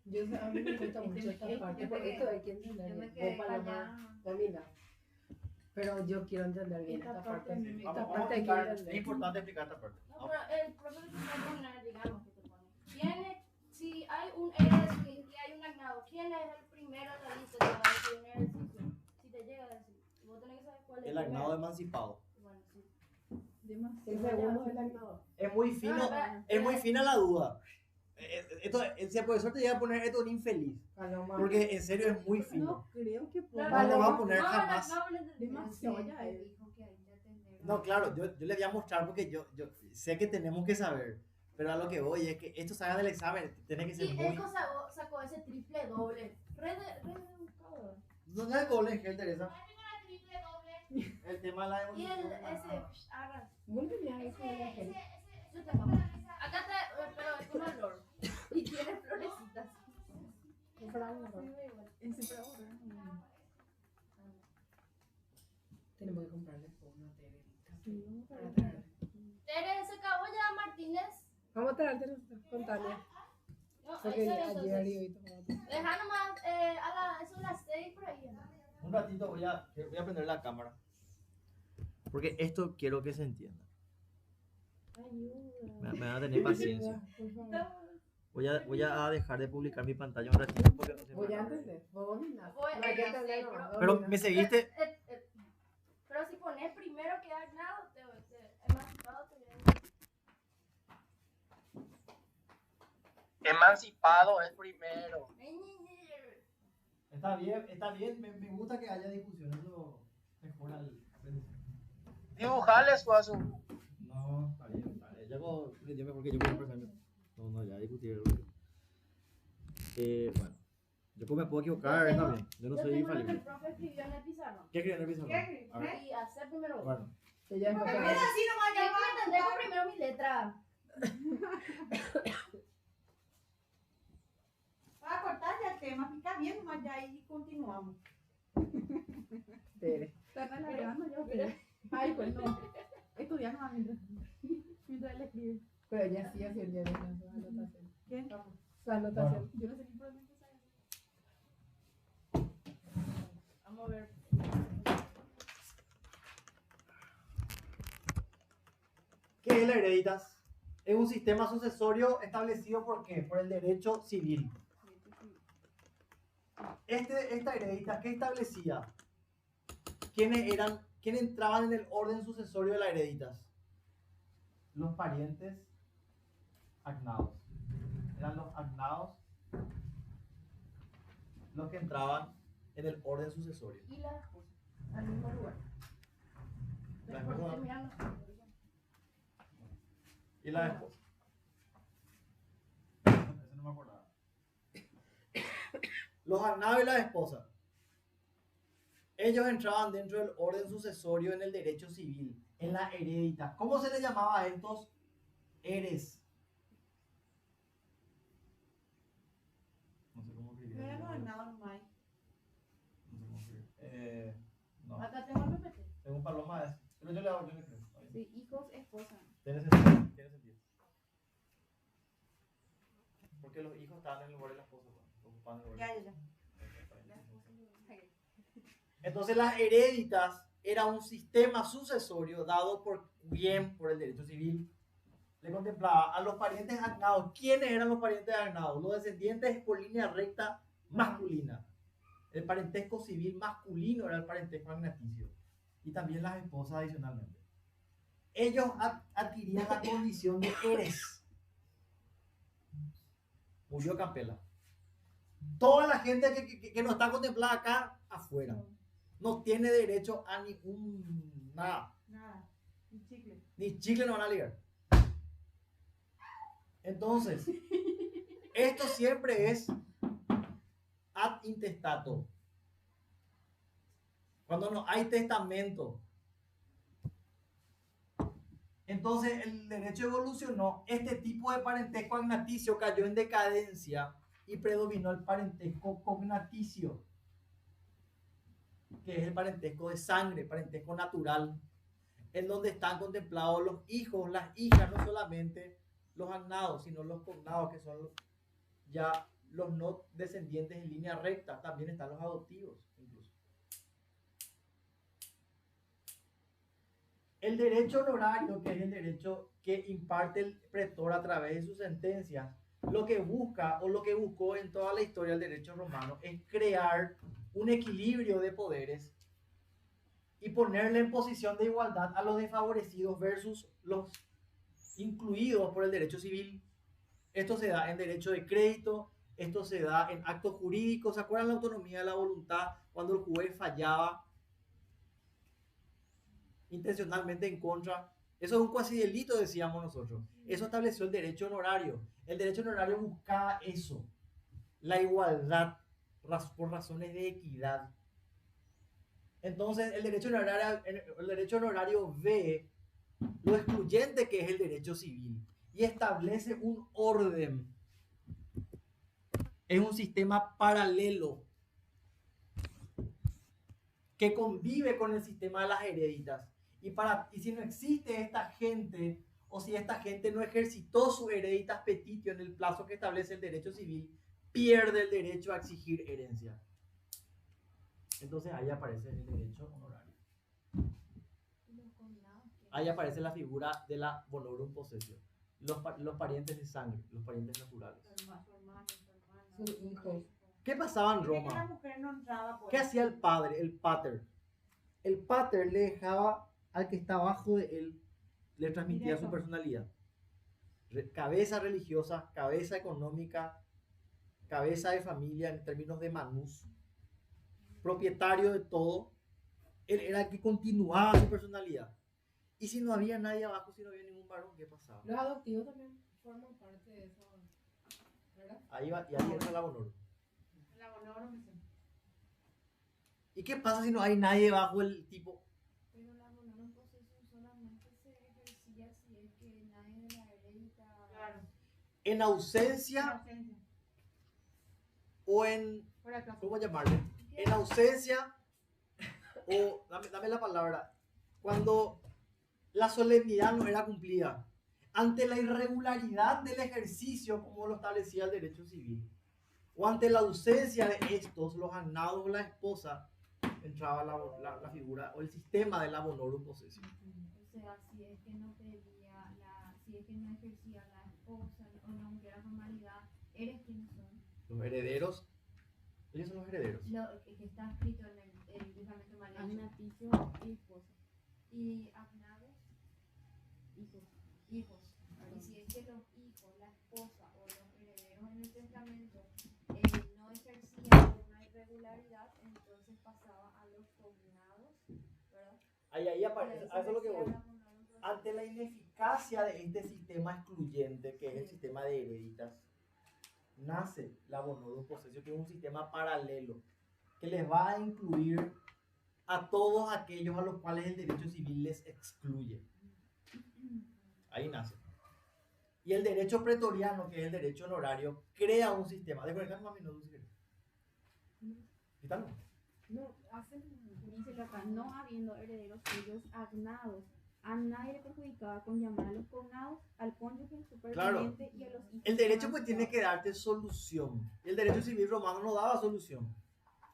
Yo sé, a mí me gusta mucho esta parte, porque esto hay que entender. Yo me Vos, quedé Paloma, callada. Camila. Pero yo quiero entender bien esta parte. Esta Vamos a parte hay que explicar, es entender. importante explicar esta parte. No, pero el profesor te va a poner, digamos, que te pone. Si hay un heredero y hay un agnado, ¿quién es el primero en la lista que va a decir un heredero? Si te llega a decir, vos tenés que saber cuál es El agnado emancipado. Bueno, sí. El segundo es el agnado. Es muy fina la duda. Esto, si el profesor te llega a poner esto un infeliz, Paloma. porque en serio es muy fino. No creo que No, pueda. No lo va a poner no, jamás. no, no, Demasiado ya es. No, claro, yo le voy a mostrar porque yo sé que tenemos que saber, pero a lo que voy es que esto salga del examen, tiene que ser Y muy... Eco sacó ese triple doble. Re buscado. No es colegio, Gel, Teresa. El tema de la Y evolución. ese, arras. Muy bien, eso es la gente. Yo tengo. Acá está, pero es como flor. Y tiene florecitas. Tenemos que comprarle una tele. Tere, ¿se acabó ya, Martínez? Vamos a traerte con Tania. No, Porque ahí se ve, ayer entonces. y hoy tomamos. Deja nomás, eso es las 6 por ahí. ¿No? Un ratito voy a prender la cámara. Porque esto quiero que se entienda. Me van a tener paciencia. Por favor. Voy a dejar de publicar mi pantalla un ratito porque no se Voy a me... entender. Vos dominás. Voy- No hay que entender, no, Pero dominás. me seguiste... Pero si pones primero que agnado, emancipado, te voy a decir. Emancipado es primero. Está bien, me gusta que haya discusión, eso mejora el aprendizaje. Dibujale, Suazo. No, está bien, está bien. Ya como aprendió mejor que yo como persona. No, no, ya discutir. Bueno, yo como me puedo equivocar, está bien. Yo no Yo soy tengo lo que infalible. el profe escribió en el pizarrón. ¿Qué escribió en el pizarrón? ¿Qué escribió? A ver, Y hacer primero. bueno. Ella es Pero papel. mira, así nomás Hay ya va que a entender jugar. primero mi letra. Para cortar ya el tema, pica bien nomás ya y continuamos. Tere. Están alargando yo, pero. Ay, pues no. Estudiando más mientras él escribe. Pero ella sí hacía el día de su anotación. ¿Quién? Su anotación. Yo no sé ni por dónde empezar. Vamos a ver. ¿Qué es la hereditas? Es un sistema sucesorio establecido por qué? Por el derecho civil. Esta hereditas, ¿qué establecía? ¿Quiénes entraban en el orden sucesorio de la hereditas? Los parientes agnados. Eran los agnados los que entraban en el orden sucesorio. Y la esposa. Al mismo lugar. La Después esposa. terminamos. Y la esposa. Eso no me acordaba. Los agnados y la esposa. Ellos entraban dentro del orden sucesorio en el derecho civil, en la heredita. ¿Cómo se les llamaba a estos? Eres. No sé cómo escribir. No éramos nada nomás. No sé cómo escribir. No. Acá tengo el PPT. Tengo un paloma de eso. Pero yo le hago, yo le creo. Está bien. Sí, hijos, esposa. Tiene sentido. Tiene sentido. Porque los hijos estaban en el lugar de la esposa. Ocupaban el lugar Ya, de ya, la ya. esposa. Entonces las heréditas era un sistema sucesorio dado por bien por el derecho civil. Le contemplaba a los parientes agnados. ¿Quiénes eran los parientes agnados? Los descendientes por línea recta masculina. El parentesco civil masculino era el parentesco agnaticio. Y también las esposas adicionalmente. Ellos adquirían la condición de eres. Murió Campela. Toda la gente que no está contemplada acá, afuera. No tiene derecho a ningún nada. Nada. Un chicle. Ni chicle no van a ligar. Entonces, esto siempre es ad intestato. Cuando no hay testamento. Entonces, el derecho evolucionó. Este tipo de parentesco agnaticio cayó en decadencia y predominó el parentesco cognaticio, que es el parentesco de sangre, parentesco natural, en donde están contemplados los hijos, las hijas, no solamente los agnados, sino los cognados, que son ya los no descendientes en línea recta. También están los adoptivos, incluso. El derecho honorario, que es el derecho que imparte el pretor a través de sus sentencias, lo que busca o lo que buscó en toda la historia del derecho romano es crear un equilibrio de poderes y ponerle en posición de igualdad a los desfavorecidos versus los incluidos por el derecho civil. Esto se da en derecho de crédito, esto se da en actos jurídicos. ¿Se acuerdan la autonomía de la voluntad cuando el juez fallaba intencionalmente en contra? Eso es un cuasi delito, decíamos nosotros. Eso estableció el derecho honorario. El derecho honorario buscaba eso, la igualdad por razones de equidad. Entonces, el derecho honorario ve lo excluyente que es el derecho civil y establece un orden. Es un sistema paralelo que convive con el sistema de las heréditas. Y si no existe esta gente, o si esta gente no ejercitó su hereditas petitio en el plazo que establece el derecho civil, pierde el derecho a exigir herencia. Entonces ahí aparece el derecho honorario. Ahí aparece la figura de la bonorum possessio. Los parientes de sangre, los parientes naturales. Sus hijos. ¿Qué pasaba en La Roma? mujer no entraba por ¿Qué hacía el padre, el pater? El pater le dejaba al que está abajo de él, le transmitía Directo. su personalidad. Cabeza religiosa, cabeza económica, cabeza de familia en términos de manus, propietario de todo. Él era el que continuaba su personalidad. Y si no había nadie abajo, si no había ningún varón, ¿qué pasaba? Los adoptivos también forman parte de eso, ¿verdad? Ahí va, y ahí entra el abonoro. La honor me sé. ¿Y qué pasa si no hay nadie bajo el tipo? Pero la honor en posesión solamente se ejercía si es que nadie la hereda. Claro. En ausencia Ausencia. o en, Fuera de caso. ¿cómo llamarle? En ausencia o, dame la palabra, cuando la solemnidad no era cumplida, ante la irregularidad del ejercicio como lo establecía el derecho civil, o ante la ausencia de estos, los agnados o la esposa, entraba la figura o el sistema del abonorum possessio. O sea, si es que no pedía si es que no ejercía la esposa o no cumplía la formalidad, ¿eres quiénes son? Los herederos, ellos son los herederos. Lo que está escrito en el testamento maligno. Agnaticio y esposa. Y agnados, hijos. Y si es que los hijos, la esposa o los herederos en el testamento no ejercían una irregularidad, entonces pasaba a los cognados, ¿verdad? Ahí aparece, a eso es lo que voy. Ejercía la honor en Ante la ineficacia de este sistema excluyente, que es el sistema de hereditas, nace la abonorum possessio, que es un sistema paralelo, que les va a incluir a todos aquellos a los cuales el derecho civil les excluye. Ahí nace. Y el derecho pretoriano, que es el derecho honorario, crea un sistema. Desconectame más minutos si querés. Quítalo. No, hacen. Dice acá, no habiendo herederos suyos agnados, a nadie le perjudicaba con llamar a los cognados, al cónyuge, superviviente y a los hijos. El derecho pues tiene que darte solución. El derecho civil romano no daba solución.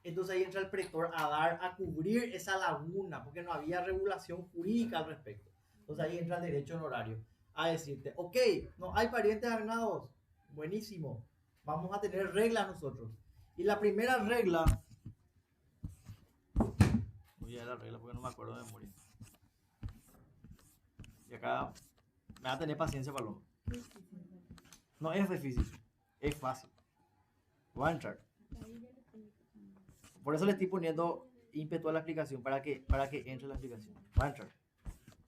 Entonces ahí entra el pretor a cubrir esa laguna, porque no había regulación jurídica al respecto. Entonces ahí entra el derecho honorario, a decirte, ok, no hay parientes agnados, buenísimo, vamos a tener reglas nosotros. Y la primera regla, voy a la regla porque no me acuerdo de memoria. Y acá me va a tener paciencia, Paloma. No es difícil, es fácil. Voy a entrar. Por eso le estoy poniendo ímpetu a la explicación, para que entre la explicación. Va a entrar.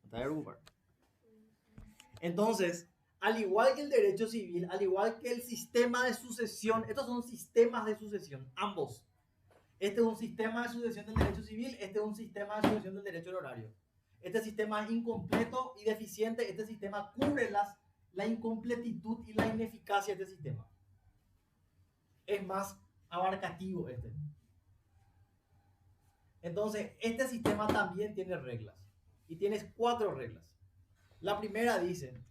No te voy a preocupar. Entonces, al igual que el derecho civil, al igual que el sistema de sucesión, estos son sistemas de sucesión, ambos. Este es un sistema de sucesión del derecho civil, este es un sistema de sucesión del derecho honorario. Este sistema es incompleto y deficiente, este sistema cubre la incompletitud y la ineficacia de este sistema. Es más abarcativo este. Entonces, este sistema también tiene reglas. Y tienes 4 reglas. La primera dice,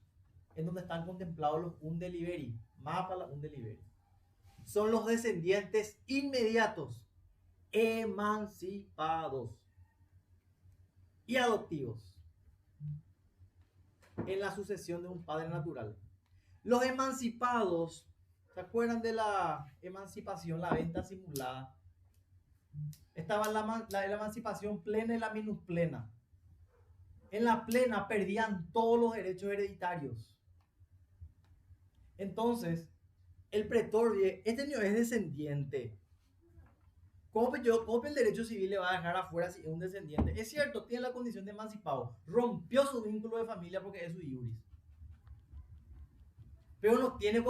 en donde están contemplados los undeliberi, mapa la undeliberi. Son los descendientes inmediatos, emancipados y adoptivos en la sucesión de un padre natural. Los emancipados, ¿se acuerdan de la emancipación, la venta simulada? Estaba la emancipación plena y la minusplena. En la plena perdían todos los derechos hereditarios. Entonces, el pretor dice, este niño es descendiente. ¿Cómo el derecho civil le va a dejar afuera si es un descendiente? Es cierto, tiene la condición de emancipado. Rompió su vínculo de familia porque es su iuris. Pero no tiene,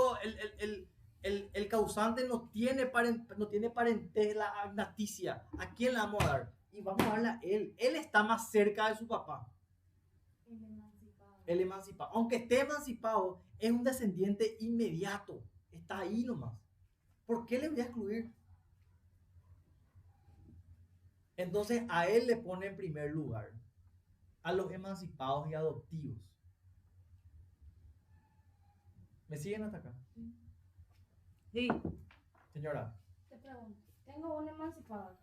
el causante no tiene parentela agnaticia. ¿A quién le vamos a dar? Y vamos a darle a él. Él está más cerca de su papá. El emancipado. Aunque esté emancipado, es un descendiente inmediato. Está ahí nomás. ¿Por qué le voy a excluir? Entonces a él le pone en primer lugar a los emancipados y adoptivos. ¿Me siguen hasta acá? Sí. Señora. Te pregunto, tengo un emancipado,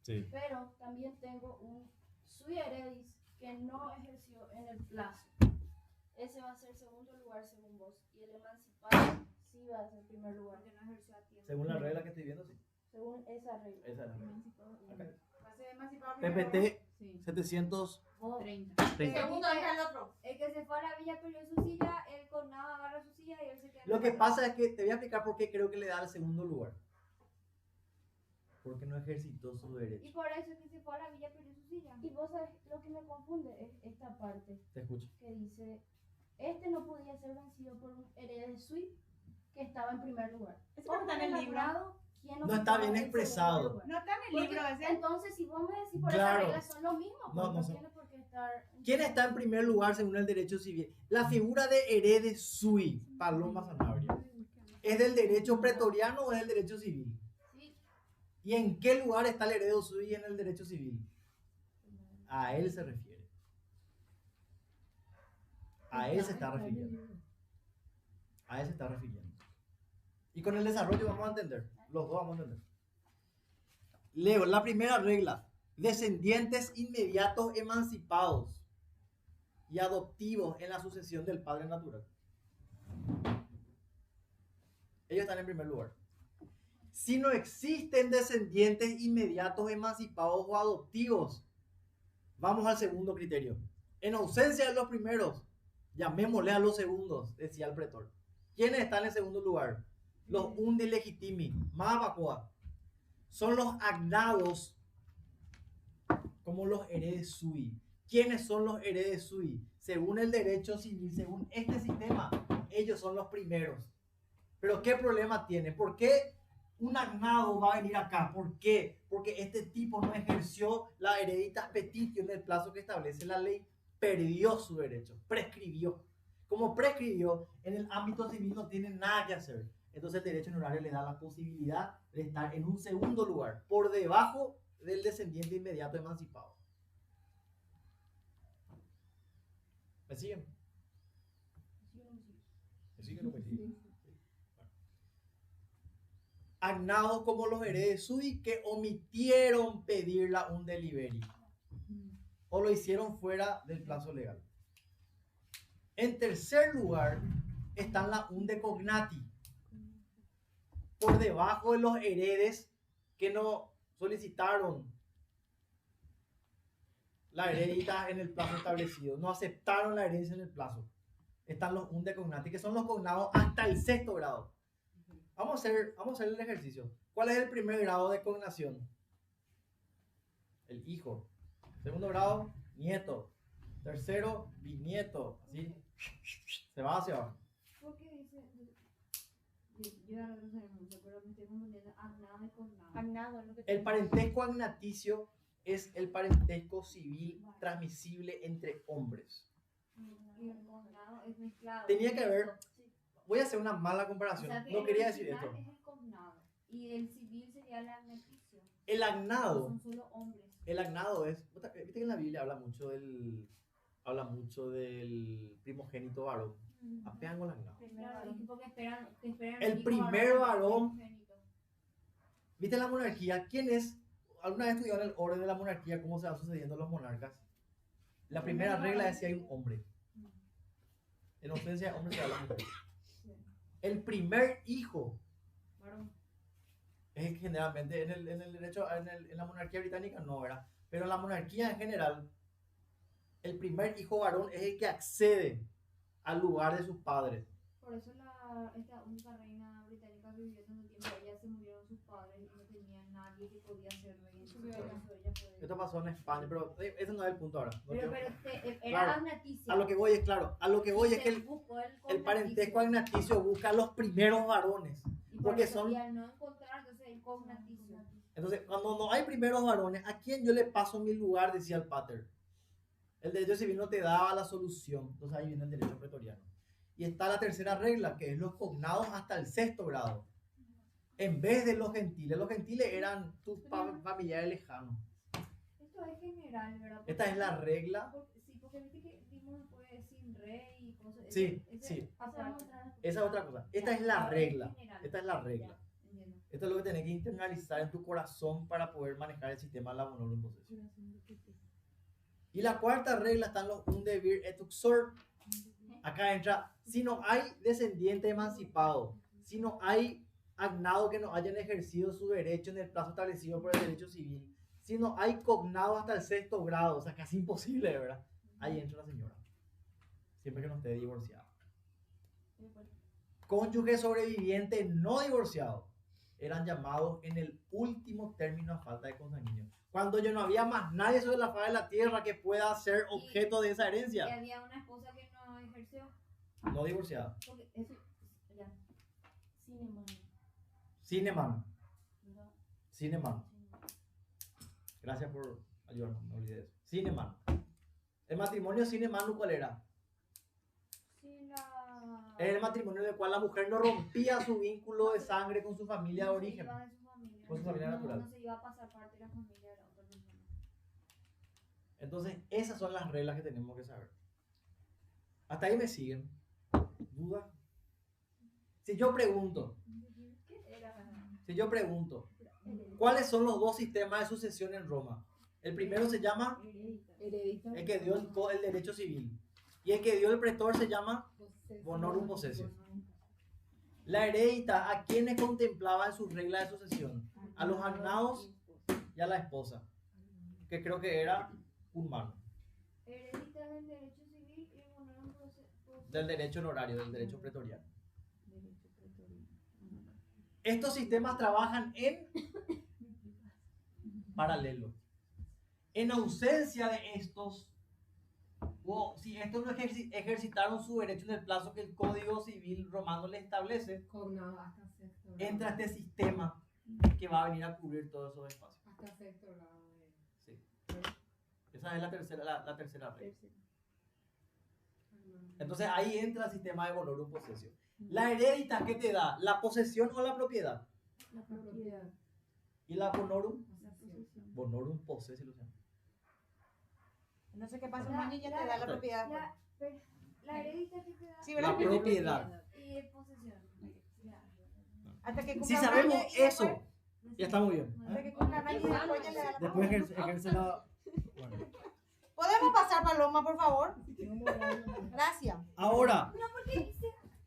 Sí. pero también tengo un sui heredis que no ejerció en el plazo. Ese va a ser segundo lugar según vos. Y el emancipado sí va a ser primer lugar. Porque no ejerció a tiempo. Según la regla que estoy viendo, sí. Según esa regla. Esa es la regla. Acá. Va a ser emancipado primero. PPT Sí. 730. Vos, 30. El segundo entra el otro. El que se fue a la villa perdió su silla, él con nada agarra su silla y él se queda. Lo que pasa es que te voy a explicar por qué creo que le da el segundo lugar. porque no ejercitó su Y derecho. por eso es que se fue a la villa perdió su silla. Y vos sabés, lo que me confunde es esta parte Te escucho. que dice, este no podía ser vencido por un heredero suite que estaba en primer lugar. Eso no está en el libro. ¿Quién No ocupaba está bien el expresado. segundo lugar? No está en el Porque, libro ese. entonces, si vos me decís por Claro. esas reglas son lo mismo, No, pues no son. tiene por qué estar... ¿Quién está en primer lugar según el derecho civil? La figura de herede sui, Paloma Sanabria. ¿Es del derecho pretoriano o es del derecho civil? Sí, ¿Y en qué lugar está el heredo sui en el derecho civil? A él se refiere. A él se está refiriendo. A él se está refiriendo. Y con el desarrollo vamos a entender. Los dos vamos a entender. Leo, la primera regla. Descendientes inmediatos emancipados y adoptivos en la sucesión del padre natural. Ellos están en primer lugar. Si no existen descendientes inmediatos emancipados o adoptivos, vamos al segundo criterio. En ausencia de los primeros, llamémosle a los segundos, decía el pretor. ¿Quiénes están en segundo lugar? Los undi legitimi, más abajo. Son los agnados como los heredes sui. ¿Quiénes son los heredes sui? Según el derecho civil, según este sistema, ellos son los primeros. Pero ¿qué problema tiene? ¿Por qué un agnado va a venir acá? ¿Por qué? Porque este tipo no ejerció la hereditas petitio en el plazo que establece la ley, perdió su derecho, prescribió. Como prescribió, en el ámbito civil no tiene nada que hacer. Entonces el derecho honorario le da la posibilidad de estar en un segundo lugar, por debajo del descendiente inmediato emancipado. ¿Me siguen? ¿Me siguen o me siguen? Agnados como los heredes sui que omitieron pedirla un delivery o lo hicieron fuera del plazo legal. En tercer lugar están la unde cognati, por debajo de los heredes que no solicitaron la heredita en el plazo establecido, no aceptaron la herencia en el plazo. Están los unde cognati, que son los cognados hasta el sexto grado. Vamos a hacer el ejercicio. ¿Cuál es el primer grado de cognación? El hijo. Segundo grado, nieto. Tercero, bisnieto. Así. Se va hacia abajo. ¿Por qué dice? Yo ahora no sé mucho, pero me estoy confundiendo agnado y cognado. Agnado, lo que El parentesco agnaticio es el parentesco civil transmisible entre hombres. Y el cognado es mezclado. Tenía que haber. Voy a hacer una mala O comparación. sea que No el quería decir original esto. es el cognado y el civil sería el agnaticio. El agnado. Son solo hombres. El agnado es. Viste que en la Biblia habla mucho del primogénito varón. Apean con el agnado. Claro, y tipo que esperan El hijo primer varón. primogénito. ¿Viste la monarquía? ¿Quién es? ¿Alguna vez estudiaron el orden de la monarquía? ¿Cómo se van sucediendo los monarcas? La primera regla es si hay un hombre. En ausencia de hombre se da la mujer. El primer hijo Varón. es que generalmente en el derecho, en la monarquía británica no, ¿verdad? Pero en la monarquía en general, el primer hijo varón es el que accede al lugar de sus padres. Por eso esta única reina británica que vivió tanto tiempo, ella se murieron sus padres y no tenía nadie que podía ser rey. Entonces, por eso ella fue. Esto pasó en España, pero ese no es el punto ahora. No Pero quiero- era Claro. agnaticio. A lo que voy es claro, a lo que voy es que el parentesco agnaticio busca a los primeros varones. porque son- Y al no encontrar, entonces el cognaticio. Entonces, cuando no hay primeros varones, ¿a quién yo le paso mi lugar? Decía el pater. El derecho civil no te daba la solución. Entonces ahí viene el derecho pretoriano. Y está la tercera regla, que es los cognados hasta el sexto grado. En vez de los gentiles eran tus familiares lejanos. Esto es general, ¿verdad? Esta es la regla. Sí, porque viste que vimos después sin rey y cosas. Sí, ese- sí. aparte. Esa es otra cosa. Esta Ya, es la ahora regla. general. Esta es la regla. Ya, entiendo. Esto es lo que tenés que internalizar en tu corazón para poder manejar el sistema laboral en posesión. Y la cuarta regla están los unde vir et uxor. Acá entra, si no hay descendiente emancipado, si no hay agnado que no hayan ejercido su derecho en el plazo establecido por el derecho civil, si no hay cognado hasta el sexto grado, o sea, casi imposible, ¿verdad? Ahí entra la señora. Siempre que no esté divorciada. Cónyuge sobreviviente no divorciado. eran llamados en el último término a falta de consanguíneo. Cuando ya no había más nadie sobre la faz de la tierra que pueda ser objeto de esa Y herencia. había una esposa que no ejerció. No divorciada. Porque eso, ya. Sin hermano. Sin hermano. ¿Verdad? Sin hermano. Sin hermano. Gracias por ayudarme, no olvidé eso. Sin hermano. El matrimonio sin hermano, ¿cuál era? Sin la. Era el matrimonio en el cual la mujer no rompía su vínculo de sangre con su familia de No se origen. iba de su familia. Con su familia No, natural. no se iba a pasar parte de la familia de la otra persona. Entonces, esas son las reglas que tenemos que saber. Hasta ahí me siguen. ¿Duda? Si yo pregunto, ¿Qué era? ¿cuáles son los dos sistemas de sucesión en Roma? El primero se llama Heredita. el que dio el derecho civil. Y el que dio el pretor se llama bonorum possessio. La heredita, ¿a quiénes contemplaba en sus reglas de sucesión? A los agnados y a la esposa, que creo que era un mano, Heredita del derecho civil y bueno, un proceso. del derecho honorario, del derecho pretoriano. Estos sistemas trabajan en paralelo. En ausencia de estos, o si estos no ejercitaron su derecho en el plazo que el Código Civil romano les establece, Cognado hasta sexto grado. entra este sistema que va a venir a cubrir todos esos espacios. Hasta sexto grado. Sí. Esa es la tercera regla. Entonces ahí entra el sistema de bonorum possessio. La heredita, ¿qué te da? ¿La posesión o la propiedad? La propiedad. ¿Y la bonorum? Posesión. Bonorum possessio lo llama. No sé qué pasa, un año ya te da la propiedad. La heredita que te da. Sí, La ¿verdad? propiedad. Y posesión. Hasta que Si cumpla un sabemos año y eso, después- ya está muy bien. hasta que cumpla un año y después ya le da la Después ejerce la... Bueno. ¿Podemos pasar paloma, por favor? Gracias. Ahora,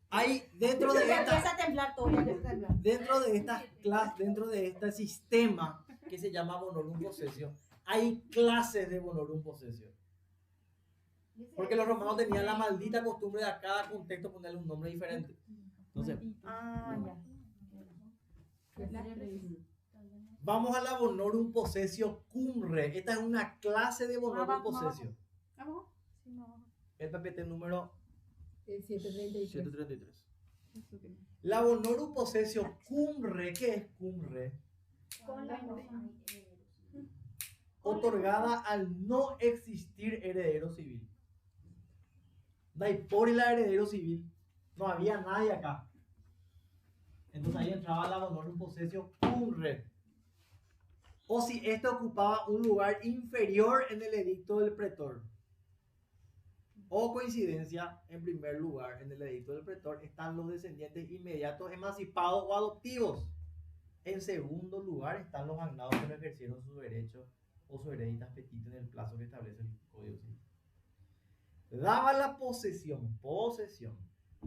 hay dentro de Ya esta... empieza a temblar todo, ya empieza a temblar. Dentro de este sistema que se llama bonorum possessio, hay clases de bonorum possessio. Porque los romanos tenían la maldita costumbre de a cada contexto ponerle un nombre diferente. Entonces, Ah, ya. vamos a la bonorum possessio cum re. Esta es una clase de bonorum Abajo, possessio. ¿Vamos? Sí, no, abajo. El PPT número 733. 733. La bonorum possessio cum re, ¿qué es cum re? Con la Otorgada al no existir heredero civil. Dai por el heredero civil, no había nadie acá. Entonces ahí entraba la bonorum possessio cum re. O si este ocupaba un lugar inferior en el edicto del pretor. O coincidencia, en primer lugar en el edicto del pretor están los descendientes inmediatos emancipados o adoptivos. En segundo lugar están los agnados que no ejercieron su derecho o su hereditas petita en el plazo que establece el Código Civil. Daba la posesión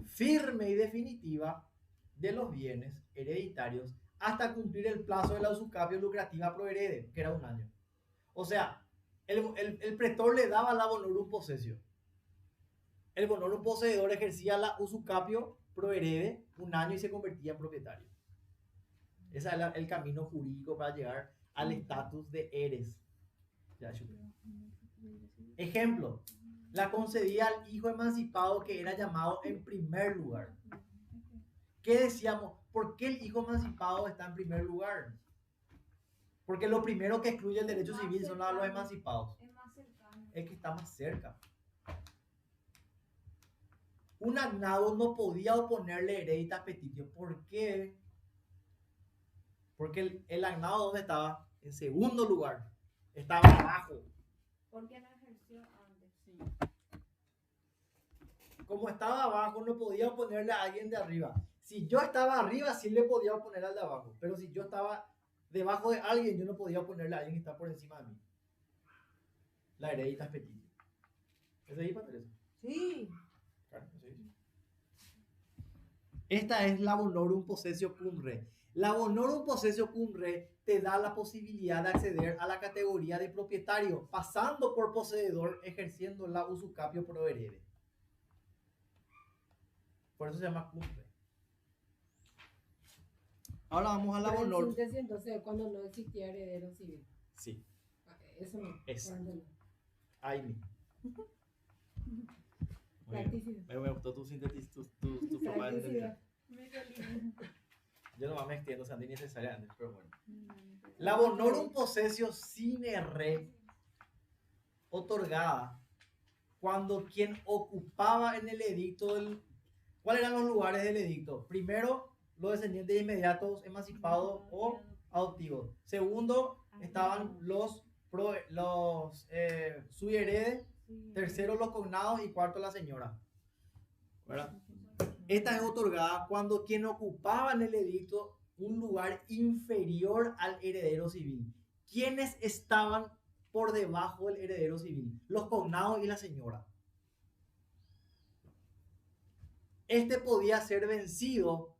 firme y definitiva de los bienes hereditarios hasta cumplir el plazo de la usucapio lucrativa pro herede, que era un año. O sea, el pretor le daba la bonorum possessio. El bonorum poseedor ejercía la usucapio pro herede un año y se convertía en propietario. Ese es el camino jurídico para llegar al estatus de eres. Ya, ejemplo, la concedía al hijo emancipado que era llamado en primer lugar. ¿Qué decíamos? ¿Por qué el hijo emancipado está en primer lugar? Porque lo primero que excluye el derecho civil son los emancipados. Es más cercano. El que está más cerca. Un agnado no podía oponerle hereditas petitio. ¿Por qué? Porque el agnado, ¿dónde estaba? En segundo lugar. Estaba abajo. Porque no ejerció antes. Sí. Como estaba abajo, no podía oponerle a alguien de arriba. Si yo estaba arriba, sí le podía oponer al de abajo. Pero si yo estaba debajo de alguien, yo no podía oponerle a alguien que está por encima de mí. La hereditas petitio. ¿Es ahí, Patricia? Sí. Claro, sí. Esta es la bonorum possessio cum re. La bonorum possessio cum re te da la posibilidad de acceder a la categoría de propietario, pasando por poseedor, ejerciendo la usucapio pro herede. Por eso se llama cum re. Ahora vamos a la Pero en honor. síntesis, entonces, cuando no existía heredero civil. Sí, Eso no. Es. cuando no. ahí mismo. Muy bien. Practicidad. Me gustó tu síntesis, tu forma de entender. Practicidad. Yo nomás me extiendo, o sea, innecesariamente, pero bueno. La bonorum possessio sine re otorgada cuando quien ocupaba en el edicto ¿cuáles eran los lugares del edicto? Primero, los descendientes inmediatos, emancipados o adoptivos. Segundo, estaban los sui heredes. Tercero, los cognados. Y cuarto, la señora. ¿Verdad? Esta es otorgada cuando quien ocupaba en el edicto un lugar inferior al heredero civil. ¿Quiénes estaban por debajo del heredero civil? Los cognados y la señora. Este podía ser vencido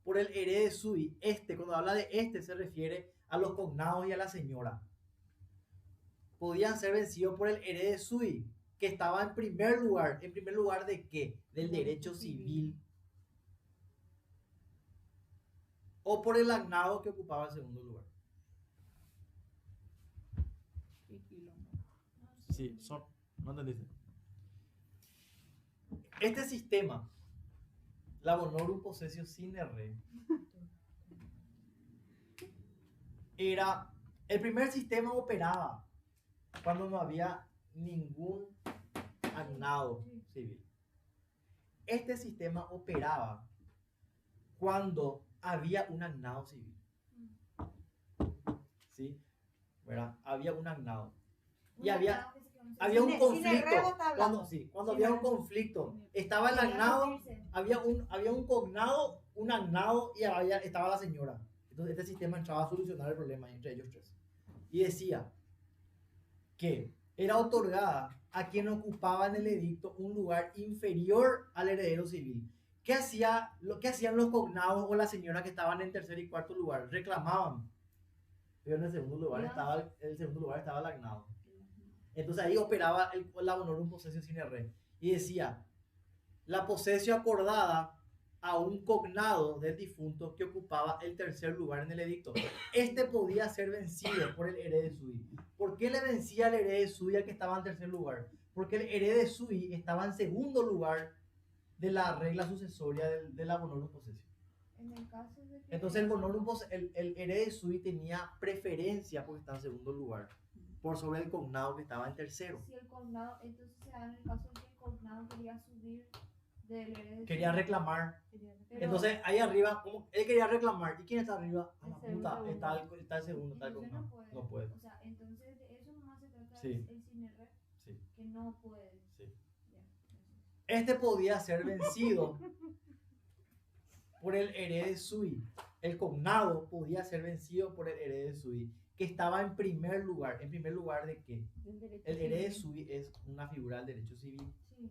por el herede sui. Cuando habla de se refiere a los cognados y a la señora. Podían ser vencidos por el herede sui, que estaba en primer lugar. ¿En primer lugar de qué? Del derecho civil. O por el agnado, que ocupaba el segundo lugar. Sí, ¿no entendiste? Este sistema, la bonorum possessio sine re, era el primer sistema. Operaba cuando no había ningún agnado civil. Este sistema operaba cuando había un agnado civil. ¿Sí? ¿Verdad? Había un agnado. Y había un conflicto. Cuando había un conflicto, estaba el agnado, había un cognado, un agnado y estaba la señora. Entonces este sistema entraba a solucionar el problema entre ellos tres. Y decía que era otorgada a quien ocupaba en el edicto un lugar inferior al heredero civil. ¿Qué hacían los cognados o la señora que estaban en tercer y cuarto lugar? Reclamaban. Pero en el segundo lugar estaba el agnado. Entonces ahí operaba la bonorum possessio sine re. Y decía, la posesio acordada a un cognado del difunto que ocupaba el tercer lugar en el edicto. Este podía ser vencido por el herede sui. ¿Por qué le vencía el herede sui al que estaba en tercer lugar? Porque el herede sui estaba en segundo lugar de la regla sucesoria de la bonorum possessio. En el caso de que Entonces el herede sui tenía preferencia porque estaba en segundo lugar por sobre el cognado que estaba en tercero. si el cognado, entonces se da en el caso de que el cognado quería subir del heredero. Quería reclamar. Pero- Entonces ahí arriba, él quería reclamar. ¿Y quién está arriba? A la El puta, segundo. está el segundo, está el entonces cognado. No puede. O sea, entonces de eso nomás se trata Sí. el sine re, Sí, que no puede. sí. Ya, Este podía ser vencido por el herede sui. El cognado podía ser vencido por el herede sui, que estaba en primer lugar. ¿En primer lugar de qué? El herede sui es una figura del derecho civil. sí.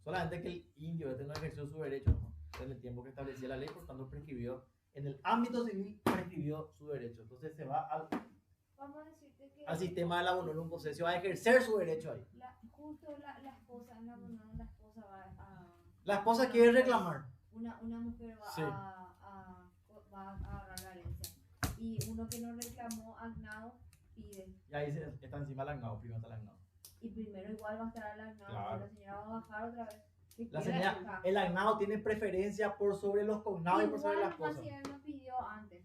Solamente que el indio no ejerció su derecho, ¿no? En el tiempo que establecía la ley, por tanto prescribió, en el ámbito civil prescribió su derecho. Entonces se va Vamos a decirte que al sistema de la bonorum possessio a ejercer su derecho ahí. justo la esposa, en la bonorum, la esposa va La esposa quiere reclamar. una mujer va Sí. va a agarrar la herencia. Y uno que no reclamó agnado pide. Y ahí está encima el agnado, primero está el agnado. Y primero igual va a estar el agnado. Claro. La señora va a bajar otra vez. Si La quiere, señora, baja. el agnado tiene preferencia por sobre los cognados y por sobre la Igual esposa. si él no pidió antes.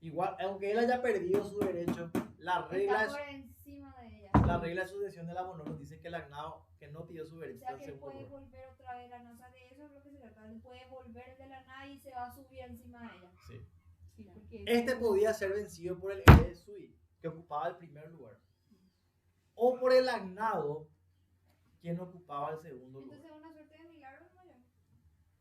Igual, aunque él haya perdido su derecho, la regla, Está por encima de ella. la regla de sucesión de la bonorum dice que el agnado que no pidió su O derecho sea está que en él segundo puede lugar. volver otra vez la NASA de eso es lo que se trata. Él puede volver de la nada y se va a subir encima de ella. Sí. Sí, porque Este podía ser vencido por el herede sui, que ocupaba el primer lugar, o por el agnado, quien ocupaba el segundo lugar. Entonces una suerte de milagro, ¿no?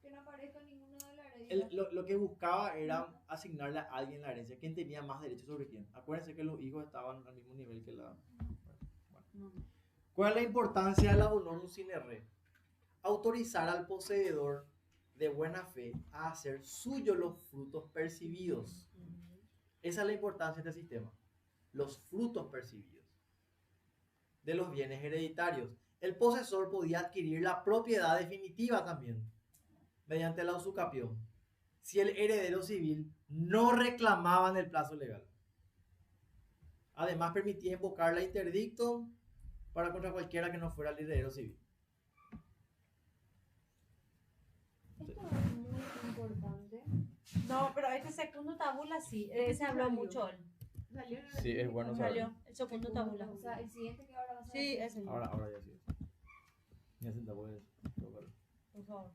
Que no aparezca ninguno de la herencia. Lo que buscaba era asignarle a alguien la herencia, quién tenía más derecho sobre quién. Acuérdense que los hijos estaban al mismo nivel que la... no. ¿Cuál es la importancia de la bonorum sine re? Autorizar al poseedor de buena fe a hacer suyos los frutos percibidos. Esa es la importancia de este sistema. Los frutos percibidos de los bienes hereditarios. El posesor podía adquirir la propiedad definitiva también. mediante la usucapión, si el heredero civil no reclamaba en el plazo legal. Además, permitía invocar la interdicto para contra cualquiera que no fuera el heredero civil. Esto es muy importante. No, pero este segundo tabula sí, se habló mucho él. Salió, Sí, es bueno saber. Salió el segundo tabula. O sea, el siguiente que ahora va a ser. Sí, ese. Ahora ya sí. Ya se te puede tocar. Por favor.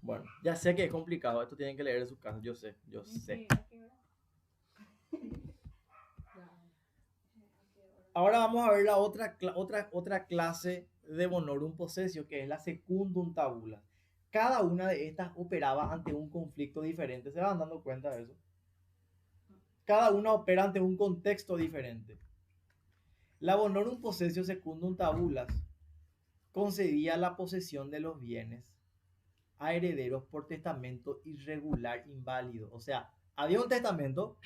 Bueno, ya sé que es complicado. Esto tienen que leer en sus casas. Yo sé. Sí, Ahora vamos a ver la otra clase de bonorum possessio, que es la secundum tabula. Cada una de estas operaba ante un conflicto diferente. ¿Se van dando cuenta de eso? Cada una opera ante un contexto diferente. La bonorum possessio secundum tabulas concedía la posesión de los bienes a herederos por testamento irregular inválido. O sea, había un testamento,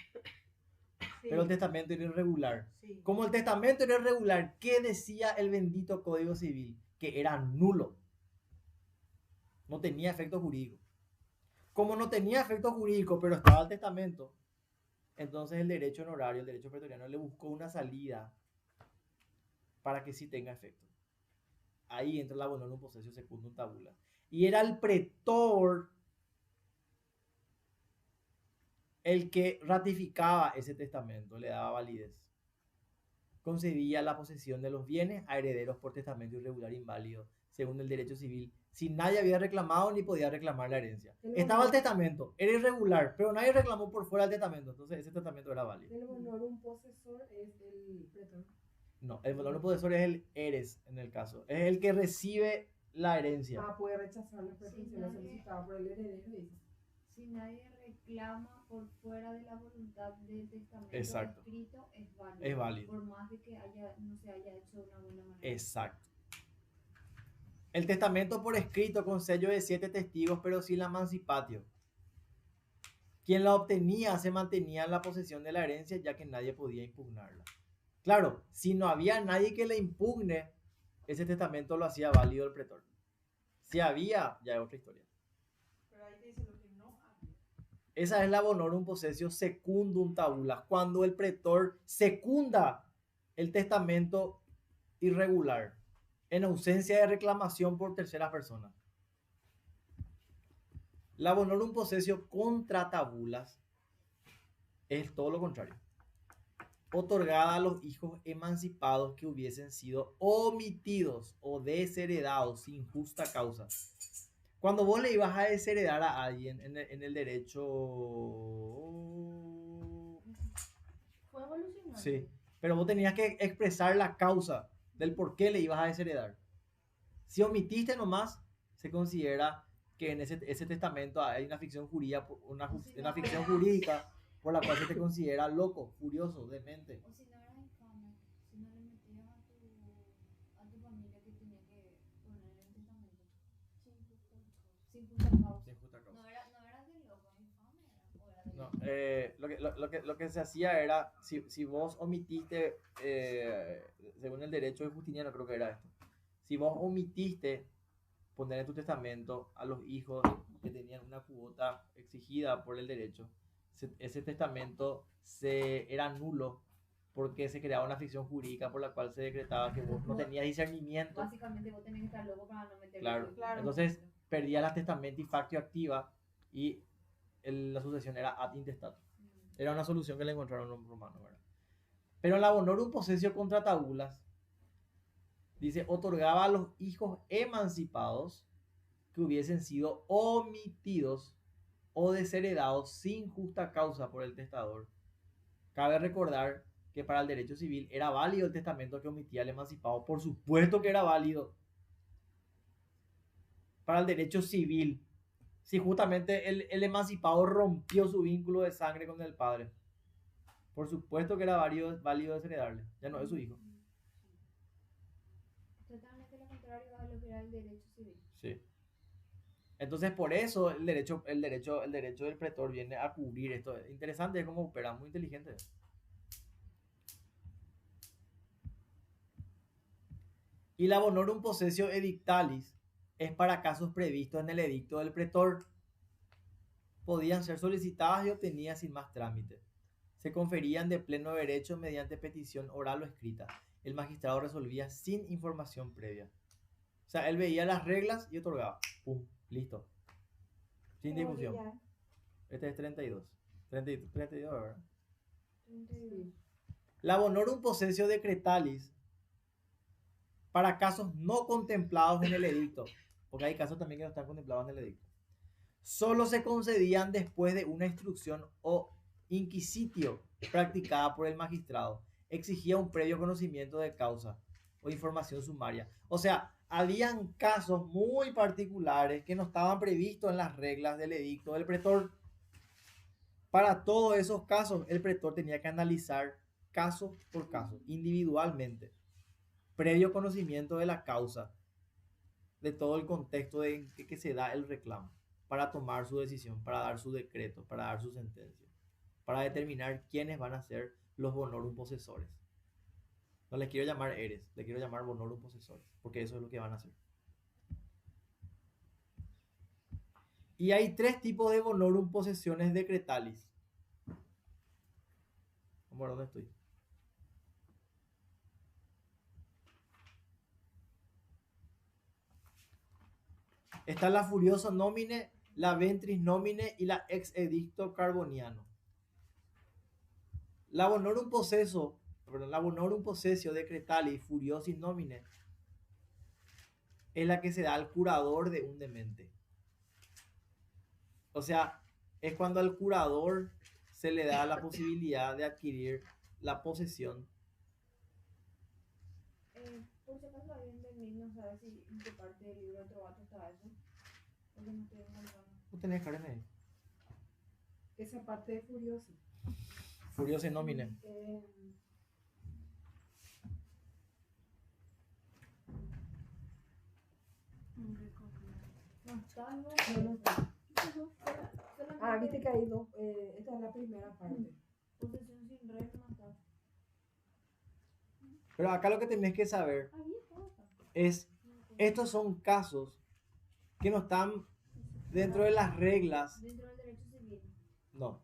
pero el testamento era irregular. Sí. Como el testamento era irregular, ¿qué decía el bendito Código Civil? Que era nulo. No tenía efecto jurídico. Como no tenía efecto jurídico, pero estaba el testamento, entonces el derecho honorario, el derecho pretoriano, le buscó una salida para que sí tenga efecto. Ahí entra la bonorum possessio secundum tabula. Y era el pretor el que ratificaba ese testamento, le daba validez. Concedía la posesión de los bienes a herederos por testamento irregular inválido, según el derecho civil, si nadie había reclamado ni podía reclamar la herencia. Estaba el testamento, era irregular, pero nadie reclamó por fuera del testamento, entonces ese testamento era válido. El bonorum possessor es el pretor. No, el bonorum possessor es el eres en el caso, es el que recibe la herencia. Puede rechazar las pretensiones solicitadas por el heredero, dice. Si nadie reclama por fuera de la voluntad del testamento Exacto. escrito, es válido. Es válido. Por más de que no se haya hecho de una buena manera. Exacto. El testamento por escrito con sello de 7 testigos, pero sin la emancipatio. Quien la obtenía se mantenía en la posesión de la herencia, ya que nadie podía impugnarla. Claro, si no había nadie que le impugne, ese testamento lo hacía válido el pretor. Si había, ya es otra historia. Pero ahí te dice lo que no había. Esa es la bonorum possessio secundum tabula, cuando el pretor secunda el testamento irregular, en ausencia de reclamación por terceras personas. La bonorum possessio contra tabulas es todo lo contrario. Otorgada a los hijos emancipados que hubiesen sido omitidos o desheredados sin justa causa. Cuando vos le ibas a desheredar a alguien en el derecho... Fue evolucionando. Sí, pero vos tenías que expresar la causa del por qué le ibas a desheredar. Si omitiste nomás, se considera que en ese testamento hay una ficción jurídica, una ficción jurídica por la cual se te considera loco, furioso, demente. O si no eras infame, si no le metías a tu familia que tenía que poner en el testamento. Sin justa causa. Sin justa causa. No eras de loco, infame era. O era de Lo que se hacía era, si vos omitiste, según el derecho de Justiniano creo que era esto, si vos omitiste poner en tu testamento a los hijos que tenían una cuota exigida por el derecho, ese testamento era nulo porque se creaba una ficción jurídica por la cual se decretaba que vos no tenías discernimiento. Básicamente vos tenés que estar loco para no meterlo. Claro. Claro. Entonces perdía la testamenti factio activa y la sucesión era ad intestatum. Era una solución que le encontraron los romanos, ¿verdad? Pero en la bonorum possessio contra tabulas dice, otorgaba a los hijos emancipados que hubiesen sido omitidos o desheredados sin justa causa por el testador. Cabe recordar que para el derecho civil era válido el testamento que omitía al emancipado. Por supuesto que era válido. Para el derecho civil, si justamente el emancipado rompió su vínculo de sangre con el padre, por supuesto que era válido desheredarle. Ya no es su hijo. Totalmente lo contrario a lo que era el derecho civil. Sí. Entonces, por eso el derecho del pretor viene a cubrir esto. Interesante cómo opera, muy inteligente. Y la bonorum possessio edictalis es para casos previstos en el edicto del pretor. Podían ser solicitadas y obtenidas sin más trámite. Se conferían de pleno derecho mediante petición oral o escrita. El magistrado resolvía sin información previa. O sea, él veía las reglas y otorgaba. ¡Pum! Listo. Sin discusión. Este es 32. 32, ¿verdad? 32. La bonorum possessio decretalis para casos no contemplados en el edicto, porque hay casos también que no están contemplados en el edicto, solo se concedían después de una instrucción o inquisitio practicada por el magistrado. Exigía un previo conocimiento de causa o información sumaria. O sea, habían casos muy particulares que no estaban previstos en las reglas del edicto del pretor. Para todos esos casos, el pretor tenía que analizar caso por caso, individualmente, previo conocimiento de la causa, de todo el contexto en que se da el reclamo, para tomar su decisión, para dar su decreto, para dar su sentencia, para determinar quiénes van a ser los bonorum possessores. No les quiero llamar eres, les quiero llamar bonorum possessores, porque eso es lo que van a hacer. Y hay 3 tipos de bonorum possessiones decretalis. Vamos a ver dónde estoy. Está la furioso nomine, la ventris nomine y la ex edicto carboniano. La bonorum possessio decretalis furiosis nomine es la que se da al curador de un demente. O sea, es cuando al curador se le da la posibilidad de adquirir la posesión. Por si acaso alguien de mí no sabe si en qué parte del libro de Trovato está eso. Porque no estoy encontrando. ¿Vos tenés Karen ahí? Esa parte de Furioso. Furioso nomine. No está, no. No está. Ah, viste que hay dos. Esta es la primera parte. Posesión sin red no está. Pero acá lo que tenés que saber Ahí está. es, estos son casos que no están dentro de las reglas, Dentro del derecho civil. no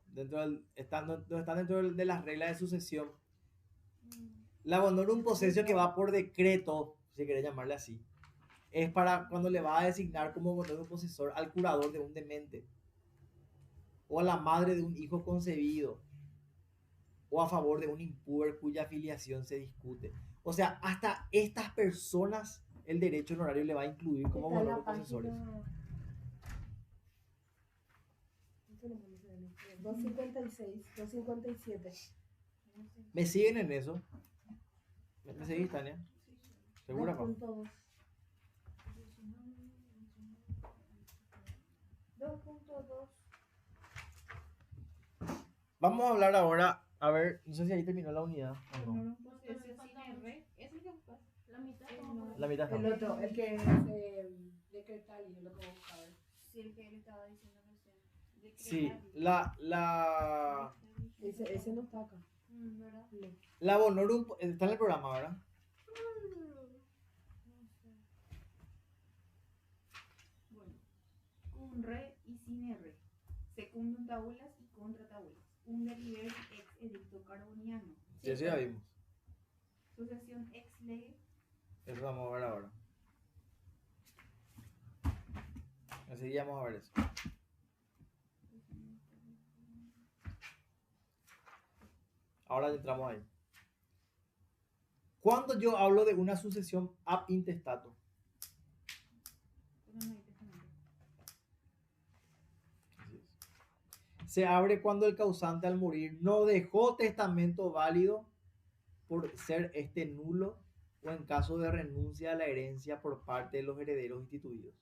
están dentro de las reglas de sucesión. La bonorum possessio que va por decreto, si querés llamarle así, es para cuando le va a designar como bonorum possessor al curador de un demente, o a la madre de un hijo concebido, o a favor de un impuber cuya filiación se discute. O sea, hasta estas personas el derecho honorario le va a incluir como Está en la bonorum possessores. página 256, 257. ¿Me siguen en eso? ¿Me seguís, Tania? ¿Segura, pa? 2.2. 2.2. Vamos a hablar ahora, a ver, no sé si ahí terminó la unidad o no. Bonorum possessio sin red. ¿Es el que buscas? La mitad No. como La mitad El no. otro, el que es decretal y lo que vamos a ver. Sí, el que él estaba diciendo recién. Sí, Ese no está acá. ¿Verdad? No. la bonorum, está en el programa, ¿verdad? Bueno, con re y sin r. Secundum tabulas y contra tabulas. Un delivery ex edicto carboniano. Sí, eso ya vimos. Sucesión ex lege. Eso vamos a ver ahora. Así que vamos a ver eso. Ahora ya entramos ahí. Cuando yo hablo de una sucesión ab intestato, Pero no hay testamento. se abre cuando el causante al morir no dejó testamento válido por ser este nulo o en caso de renuncia a la herencia por parte de los herederos instituidos.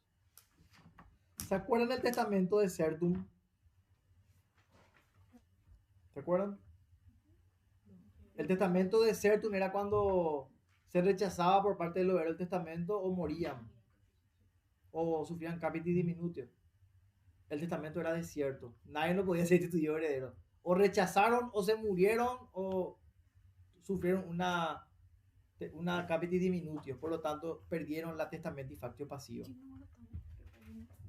¿Se acuerdan del testamento de Certum? ¿Se acuerdan? El testamento de Certum era cuando se rechazaba por parte del heredero el testamento o morían o sufrían capitis diminutio. El testamento era desierto. Nadie lo podía ser instituido heredero. O rechazaron o se murieron o sufrieron una una capitis diminutio, por lo tanto perdieron la testamenti factio pasiva.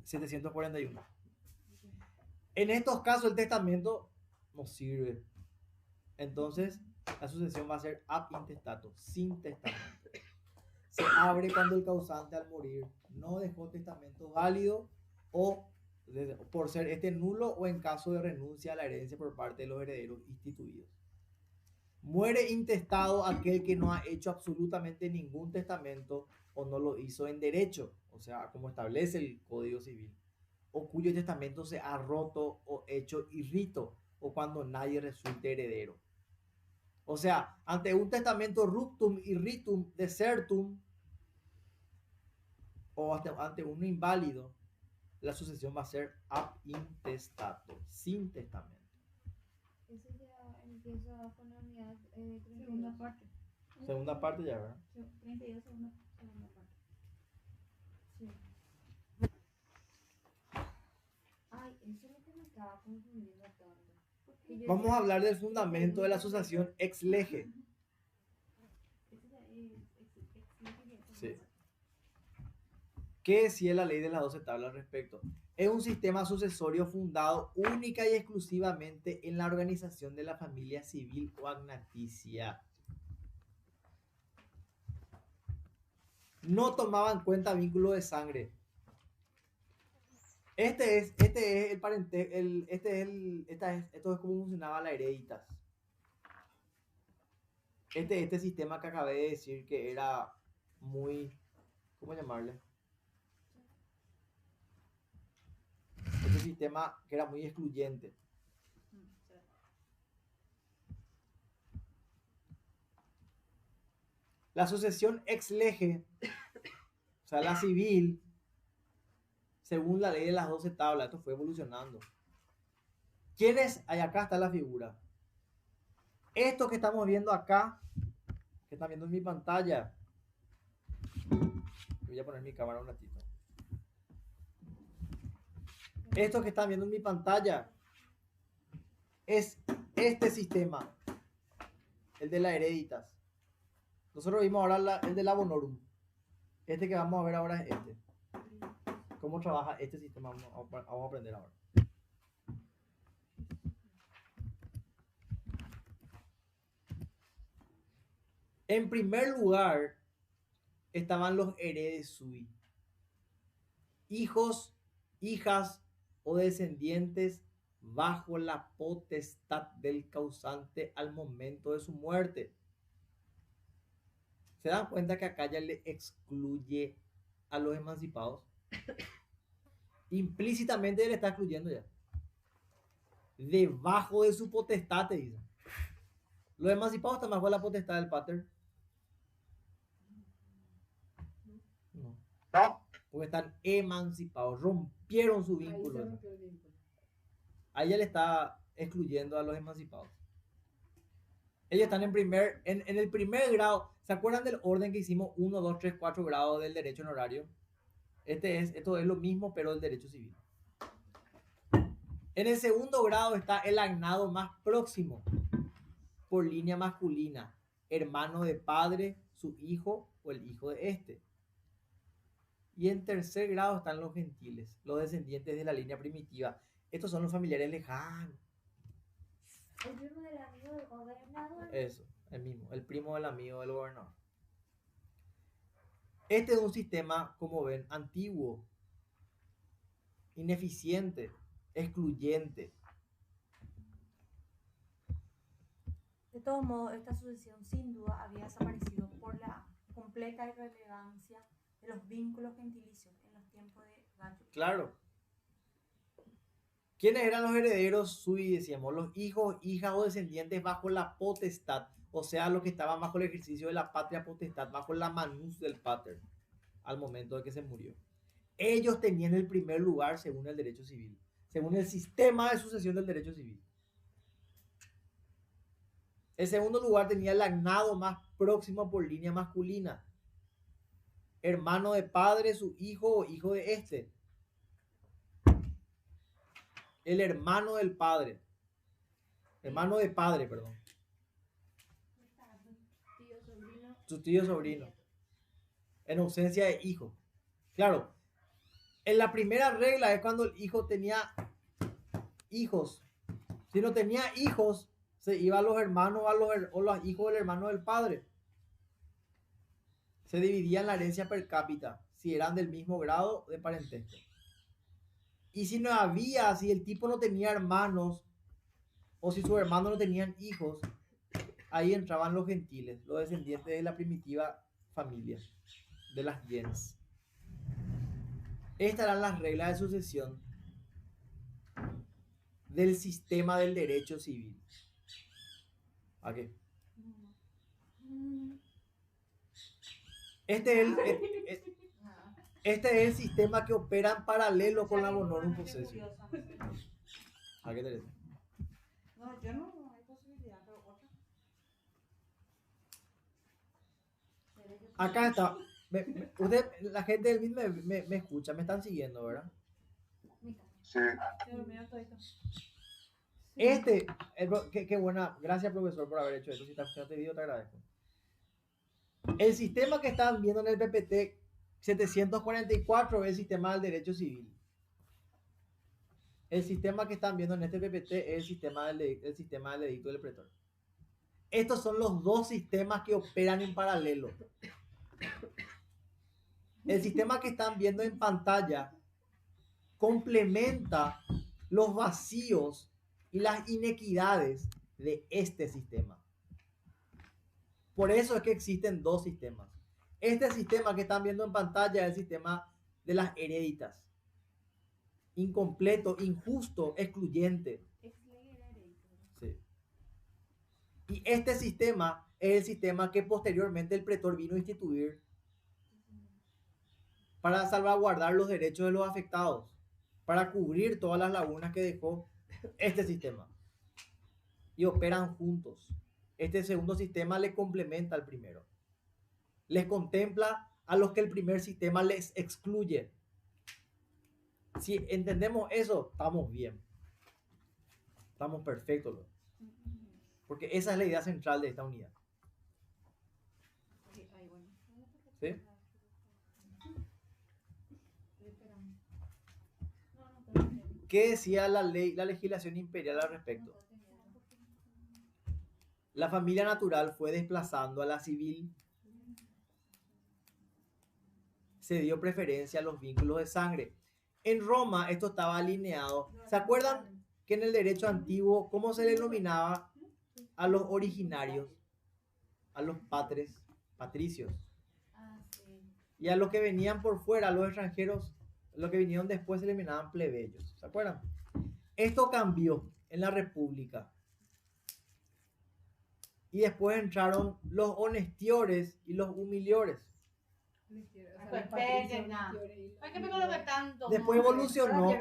741. En estos casos el testamento no sirve. Entonces la sucesión va a ser ab intestato, sin testamento. Se abre cuando el causante al morir no dejó testamento válido o por ser este nulo o en caso de renuncia a la herencia por parte de los herederos instituidos. Muere intestado aquel que no ha hecho absolutamente ningún testamento o no lo hizo en derecho, o sea, como establece el Código Civil, o cuyo testamento se ha roto o hecho irrito, o cuando nadie resulte heredero. O sea, ante un testamento ruptum, irritum, desertum, o ante un inválido, la sucesión va a ser ab intestato, sin testamento. Eso ya empieza con la unidad Segunda parte. Segunda parte ya, ¿verdad? 32, segunda parte. Sí. Ay, eso es lo que me estaba confundiendo tanto. Porque yo Vamos a hablar del fundamento de la asociación ex lege. Ese ya es Sí. ¿Qué decía la ley de las 12 tablas al respecto? Es un sistema sucesorio fundado única y exclusivamente en la organización de la familia civil o agnaticia. No tomaba en cuenta vínculo de sangre. Esto es cómo funcionaba la hereditas. Este sistema que acabé de decir que era muy, ¿cómo llamarle? Este sistema que era muy excluyente. La sucesión ex lege, o sea, la civil, según la ley de las 12 tablas, esto fue evolucionando. ¿Quiénes? Ahí acá está la figura. Esto que estamos viendo acá, que están viendo en mi pantalla, voy a poner mi cámara un ratito. Esto que están viendo en mi pantalla es este sistema, el de la hereditas. Nosotros vimos ahora el de la bonorum. Este que vamos a ver ahora es este. ¿Cómo trabaja este sistema? Vamos a aprender ahora. En primer lugar estaban los heredes sui. Hijos, hijas o descendientes bajo la potestad del causante al momento de su muerte. ¿Se dan cuenta que acá ya le excluye a los emancipados? Implícitamente le está excluyendo ya. Debajo de su potestad, te dice. Los emancipados están bajo la potestad del pater. No. Porque están emancipados, rompieron su vínculo. Ahí ya le está excluyendo a los emancipados. Ellos están en el primer grado. ¿Se acuerdan del orden que hicimos? 1, 2, 3, 4 grados del derecho honorario. Esto es lo mismo, pero del derecho civil. En el segundo grado está el agnado más próximo, por línea masculina, hermano de padre, su hijo o el hijo de este. Y en tercer grado están los gentiles, los descendientes de la línea primitiva. Estos son los familiares lejanos. El primo del amigo del gobernador. Eso, el mismo, el primo del amigo del gobernador. Este es un sistema, como ven, antiguo, ineficiente, excluyente. De todos modos, esta sucesión sin duda había desaparecido por la completa irrelevancia de los vínculos gentilicios en los tiempos de Gallo. Claro. ¿Quiénes eran los herederos sui? Decíamos, los hijos, hijas o descendientes bajo la potestad, o sea, los que estaban bajo el ejercicio de la patria potestad, bajo la manus del pater, al momento de que se murió. Ellos tenían el primer lugar según el derecho civil, según el sistema de sucesión del derecho civil. El segundo lugar tenía el agnado más próximo por línea masculina, hermano de padre, su hijo o hijo de este. El hermano del padre. Hermano de padre, perdón. Tío, sobrino, su tío sobrino, en ausencia de hijo. Claro, en la primera regla es cuando el hijo tenía hijos. Si no tenía hijos, se iba a los hermanos o los hijos del hermano del padre. Se dividía la herencia per cápita, si eran del mismo grado de parentesco. Y si no había, si el tipo no tenía hermanos, o si sus hermanos no tenían hijos, ahí entraban los gentiles, los descendientes de la primitiva familia, de las gens. Estas eran las reglas de sucesión del sistema del derecho civil. ¿A qué? Este es el sistema que opera en paralelo con la bonorum possessio. ¿A qué te dice? No, yo no hay posibilidad, pero otra. Acá está. Usted, la gente del mismo me escucha, me están siguiendo, ¿verdad? Sí. Qué buena, gracias profesor por haber hecho eso. Si te escuchando este video, te agradezco. El sistema que están viendo en el PPT 744 es el sistema del derecho civil. El sistema que están viendo en este PPT es el sistema del edicto del pretor. Estos son los dos sistemas que operan en paralelo. El sistema que están viendo en pantalla complementa los vacíos y las inequidades de este sistema. Por eso es que existen dos sistemas. Este sistema que están viendo en pantalla es el sistema de las heréditas. Incompleto, injusto, excluyente. Sí. Y este sistema es el sistema que posteriormente el pretor vino a instituir para salvaguardar los derechos de los afectados, para cubrir todas las lagunas que dejó este sistema. Y operan juntos. Este segundo sistema le complementa al primero. Les contempla a los que el primer sistema les excluye. Si entendemos eso, estamos bien. Estamos perfectos. Porque esa es la idea central de esta unidad. ¿Sí? ¿Qué decía la legislación imperial al respecto? La familia natural fue desplazando a la civil. Se dio preferencia a los vínculos de sangre. En Roma esto estaba alineado. ¿Se acuerdan que en el derecho antiguo, cómo se denominaba a los originarios? A los patricios. Y a los que venían por fuera, a los extranjeros, los que vinieron después se denominaban plebeyos. ¿Se acuerdan? Esto cambió en la República. Y después entraron los honestiores y los humiliores. Después evolucionó. Y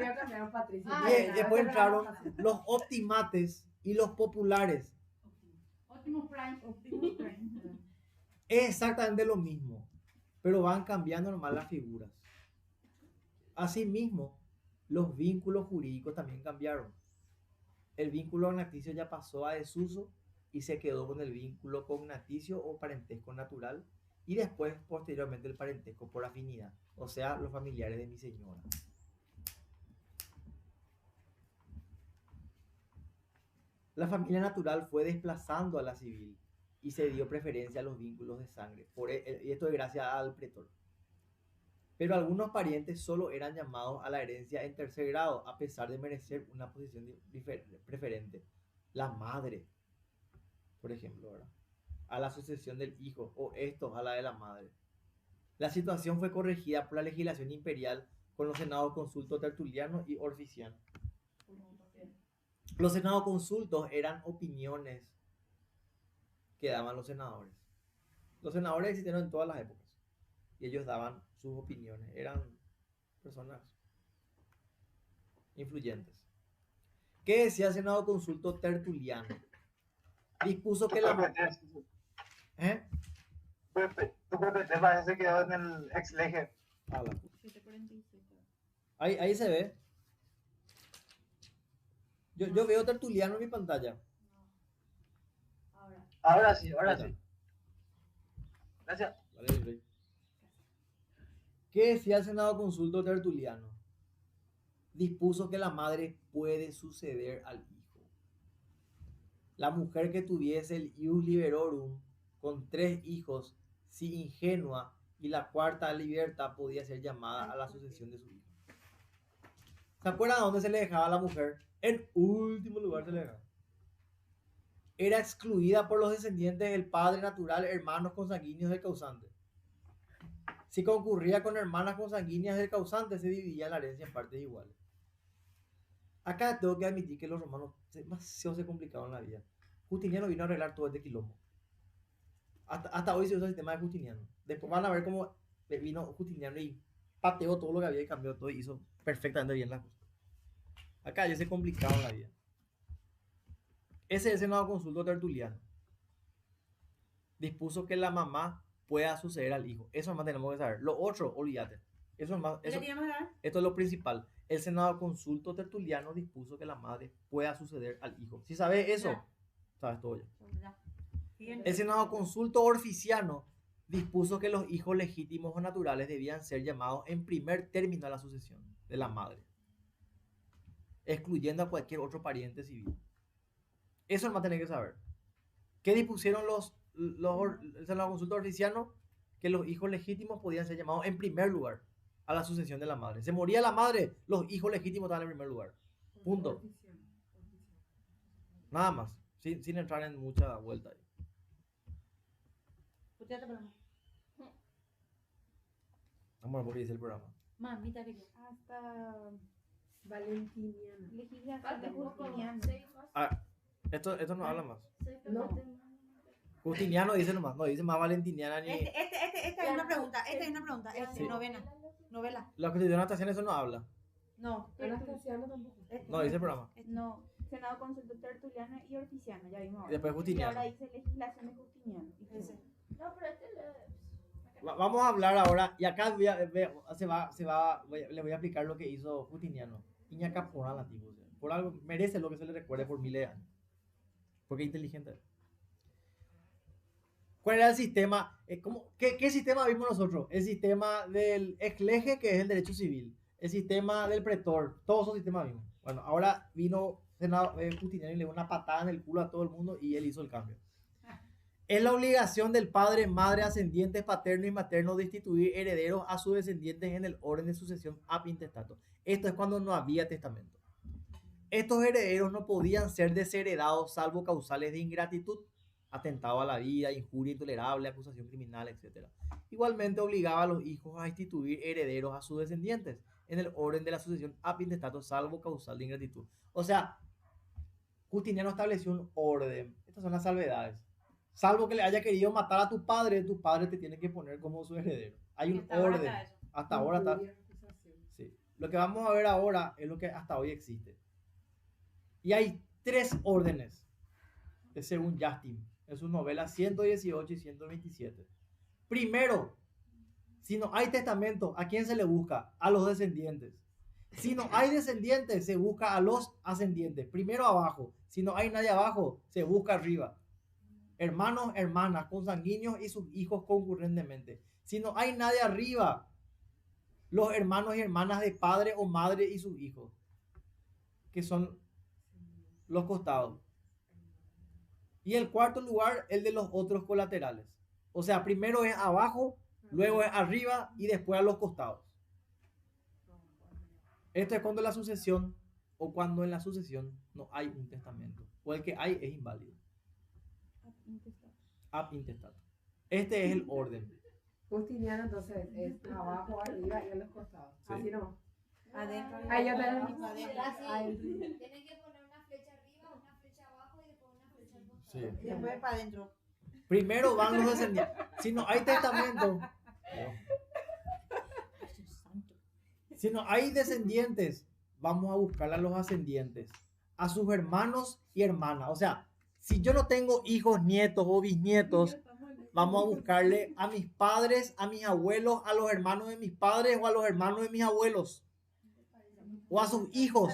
después entraron los optimates y los populares. Es exactamente lo mismo, pero van cambiando nomás las figuras. Asimismo, los vínculos jurídicos también cambiaron. El vínculo cognaticio ya pasó a desuso y se quedó con el vínculo cognaticio o parentesco natural, y después, posteriormente, el parentesco por afinidad, o sea, los familiares de mi señora. La familia natural fue desplazando a la civil y se dio preferencia a los vínculos de sangre, y esto es gracias al pretor. Pero algunos parientes solo eran llamados a la herencia en tercer grado, a pesar de merecer una posición preferente. La madre, por ejemplo, ¿verdad?, a la sucesión del hijo, o estos a la de la madre. La situación fue corregida por la legislación imperial con los senados consultos tertulianos y orficianos. Los senados consultos eran opiniones que daban los senadores. Los senadores existieron en todas las épocas y ellos daban sus opiniones. Eran personas influyentes. ¿Qué decía el senado consulto tertuliano? Dispuso que la... Tu PPT parece que quedó en el ex lege. Ahí se ve. Yo veo tertuliano en mi pantalla. Ahora sí, ahora sí. Gracias. Vale, Rey. ¿Qué decía el Senado Consulto Tertuliano? Dispuso que la madre puede suceder al hijo. La mujer que tuviese el ius liberorum con 3 hijos, si ingenua y la cuarta libertad, podía ser llamada a la sucesión de su hijo. ¿Se acuerdan a dónde se le dejaba a la mujer? En último lugar se le dejaba. Era excluida por los descendientes del padre natural, hermanos consanguíneos del causante. Si concurría con hermanas consanguíneas del causante, se dividía la herencia en partes iguales. Acá tengo que admitir que los romanos demasiado se complicaron la vida. Justiniano vino a arreglar todo este quilombo. Hasta hoy se usa el sistema de Justiniano. Después van a ver cómo vino Justiniano y pateó todo lo que había y cambió todo y hizo perfectamente bien las cosas. Acá ya se complicaron la vida. Ese es el Senado Consulto Tertuliano. Dispuso que la mamá pueda suceder al hijo. Eso más tenemos que saber. Lo otro, olvídate. Eso es más. Eso, esto es lo principal. El Senado Consulto Tertuliano dispuso que la madre pueda suceder al hijo. Si sabes eso, sabes todo ya. El Senado Consulto Orficiano dispuso que los hijos legítimos o naturales debían ser llamados en primer término a la sucesión de la madre, excluyendo a cualquier otro pariente civil. Eso no va a tener que saber. ¿Qué dispusieron el Senado Consulto Orficiano? Que los hijos legítimos podían ser llamados en primer lugar a la sucesión de la madre. Se moría la madre, los hijos legítimos estaban en primer lugar. Punto. Nada más, sin entrar en mucha vuelta ahí. Vamos a ver qué dice el programa. Mamita que Hasta Valentiniana. legislación de Justiniano. Esto no habla más. No. Justiniano dice nomás, no dice más valentiniana ni. Esta es una pregunta, Sí. novela. La Constitución de Natación eso no habla. No, Anastasiano tampoco. No dice el programa. No, Senado Consulto Tertuliano y Orficiano, ya vimos ahora. Después Y Justiniano. ahora dice legislación de Justiniano. ese. No, pero Vamos a hablar ahora, y acá le voy a explicar lo que hizo Justiniano. Iñaca Porala, tipo, por algo merece lo que se le recuerde por miles de años. Porque es inteligente. ¿Cuál era el sistema? ¿Qué sistema vimos nosotros? El sistema del exlege, que es el derecho civil. El sistema del pretor. Todos esos sistemas vimos. Bueno, ahora vino Justiniano y le dio una patada en el culo a todo el mundo y él hizo el cambio. Es la obligación del padre, madre, ascendientes, paterno y materno de instituir herederos a sus descendientes en el orden de sucesión ab intestato. Esto es cuando no había testamento. Estos herederos no podían ser desheredados salvo causales de ingratitud, atentado a la vida, injuria intolerable, acusación criminal, etc. Igualmente obligaba a los hijos a instituir herederos a sus descendientes en el orden de la sucesión ab intestato salvo causal de ingratitud. O sea, Justiniano estableció un orden. Estas son las salvedades. Salvo que le haya querido matar a tu padre te tiene que poner como su heredero. Hay un orden. Hasta ahora está. Sí. Lo que vamos a ver ahora es lo que hasta hoy existe. Y hay 3 órdenes, según Justin, en sus novelas 118 y 127. Primero, si no hay testamento, ¿a quién se le busca? A los descendientes. Si no hay descendientes, se busca a los ascendientes. Primero abajo. Si no hay nadie abajo, se busca arriba. Hermanos, hermanas, consanguíneos y sus hijos concurrentemente. Si no hay nadie arriba, los hermanos y hermanas de padre o madre y sus hijos, que son los costados. Y el cuarto lugar, el de los otros colaterales. O sea, primero es abajo, luego es arriba y después a los costados. Esto es cuando la sucesión o cuando en la sucesión no hay un testamento. O el que hay es inválido. Ab intestato. Este es el orden. Justiniano entonces es abajo, arriba y a los costados. Sí. Así no. Adentro. Ahí ya Tienen tenemos. que poner una flecha arriba, una flecha abajo y después una flecha al costado. Sí. Y después para adentro. Primero van los descendientes. Si no hay testamento, si no hay descendientes, vamos a buscar a los ascendientes, a sus hermanos y hermanas. O sea, si yo no tengo hijos, nietos o bisnietos, vamos a buscarle a mis padres, a mis abuelos, a los hermanos de mis padres o a los hermanos de mis abuelos. O a sus hijos,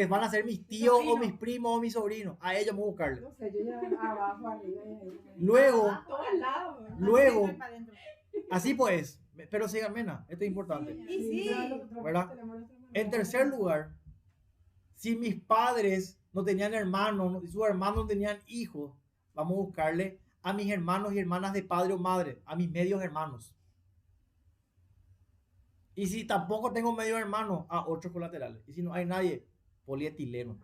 que van a ser mis tíos o mis primos o mis sobrinos. A ellos vamos a buscarle. No sé, yo ya abajo, arriba y ahí. Luego, A todos lados. luego, Para adentro. así pues, pero sigan, mena, esto es importante. Y sí. ¿Verdad? En tercer lugar, si mis padres no tenían hermanos, y sus hermanos no tenían hijos, vamos a buscarle a mis hermanos y hermanas de padre o madre, a mis medios hermanos. Y si tampoco tengo medios hermanos, a otros colaterales. Y si no hay nadie, polietileno.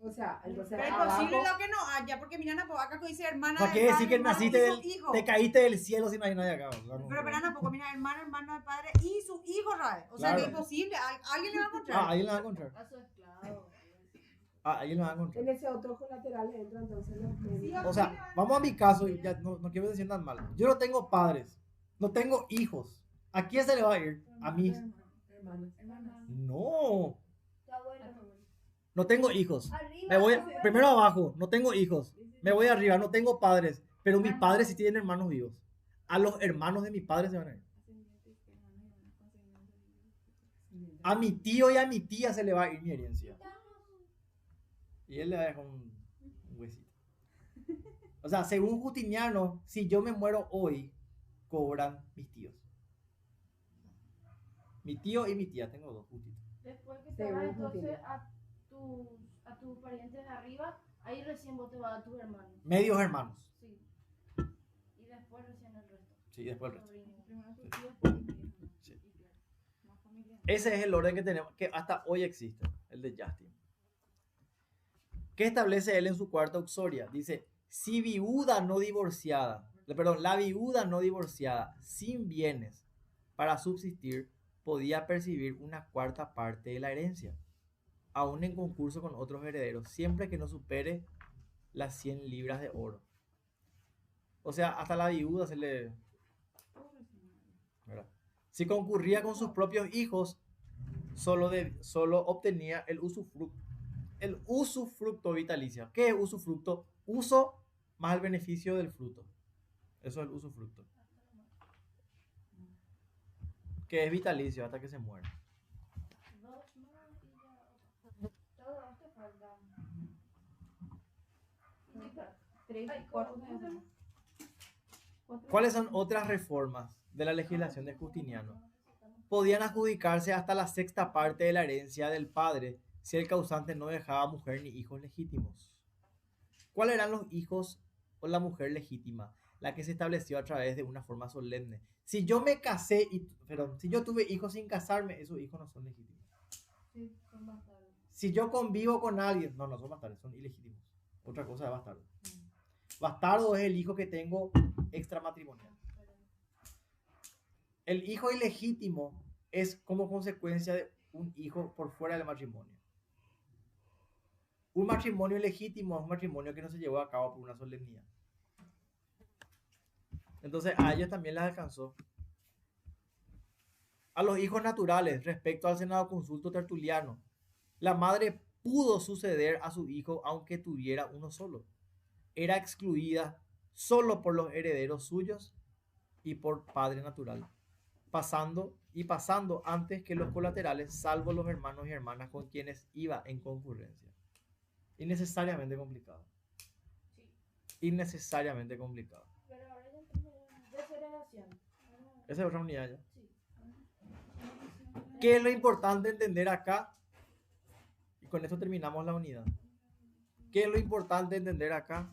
O sea, entonces Pero es abajo, posible lo que no haya, porque mira, pues acá dice hermana ¿Para de qué padre, decir que hermano naciste y su del, hijo. te caíste del cielo si no hay nadie acá? O sea, no- Pero verán, poco mira, hermano de padre y su hijo, Rae. O sea, Claro. que es posible, alguien le va a encontrar. Ah, ahí la va a encontrar. A su esclavo. Ah, ahí la va a encontrar. en ese otro colateral entra entonces los medios. O sea, vamos a mi caso, y ya no quiero decir nada mal. Yo no tengo padres, no tengo hijos. ¿A quién se le va a ir? A mis. Hermanos. No, Tu abuelo. no tengo hijos. Arriba. Me voy tu abuelo. primero abajo, no tengo hijos. Me voy arriba, no tengo padres, pero mis padres sí tienen hermanos vivos. A los hermanos de mis padres se van a ir. A mi tío y a mi tía se le va a ir mi herencia. Y él le va a dejar un huesito. O sea, según Justiniano, si yo me muero hoy, cobran mis tíos. Mi tío y mi tía, tengo dos justitos. Después que te Según vas entonces Justiniano. a tus parientes de arriba, ahí recién vos te vas a tus hermanos. Medios hermanos. Sí. Y después recién el resto. Sí, después el resto. Sobrinos. Primero tus tíos, después tus tíos. Sí. Y claro, más familia. Ese es el orden que tenemos, que hasta hoy existe, el de Justin. ¿Qué establece él en su cuarta uxoria? Dice, si viuda no divorciada, perdón, la viuda no divorciada sin bienes para subsistir, podía percibir una cuarta parte de la herencia, aún en concurso con otros herederos, siempre que no supere las 100 libras de oro. O sea, hasta la viuda se le... ¿verdad? Si concurría con sus propios hijos, solo obtenía el usufructo vitalicio. ¿Qué es usufructo? Uso más el beneficio del fruto. Eso es el usufructo. Que es vitalicio hasta que se muere. Dos más y ya. Todo te falta. Tres, Ay, cuatro, ¿cómo se llama? ¿Cuáles son otras reformas de la legislación de Justiniano? Podían adjudicarse hasta la sexta parte de la herencia del padre si el causante no dejaba mujer ni hijos legítimos. ¿Cuáles eran los hijos o la mujer legítima? La que se estableció a través de una forma solemne. Si yo me casé, si yo tuve hijos sin casarme, esos hijos no son legítimos. Sí, son bastardos. Si yo convivo con alguien, no son bastardos, son ilegítimos. Otra cosa es bastardo. Bastardo es el hijo que tengo extramatrimonial. El hijo ilegítimo es como consecuencia de un hijo por fuera del matrimonio. Un matrimonio ilegítimo es un matrimonio que no se llevó a cabo por una solemnidad. Entonces a ellos también les alcanzó. A los hijos naturales, respecto al Senado Consulto Tertuliano, la madre pudo suceder a su hijo aunque tuviera uno solo. Era excluida solo por los herederos suyos y por padre natural, pasando antes que los colaterales, salvo los hermanos y hermanas con quienes iba en concurrencia. Innecesariamente complicado. Innecesariamente complicado. Pero ahora ya tenemos desheredación. Esa es otra unidad ya. Sí. ¿Qué es lo importante entender acá? Y con esto terminamos la unidad. ¿Qué es lo importante entender acá?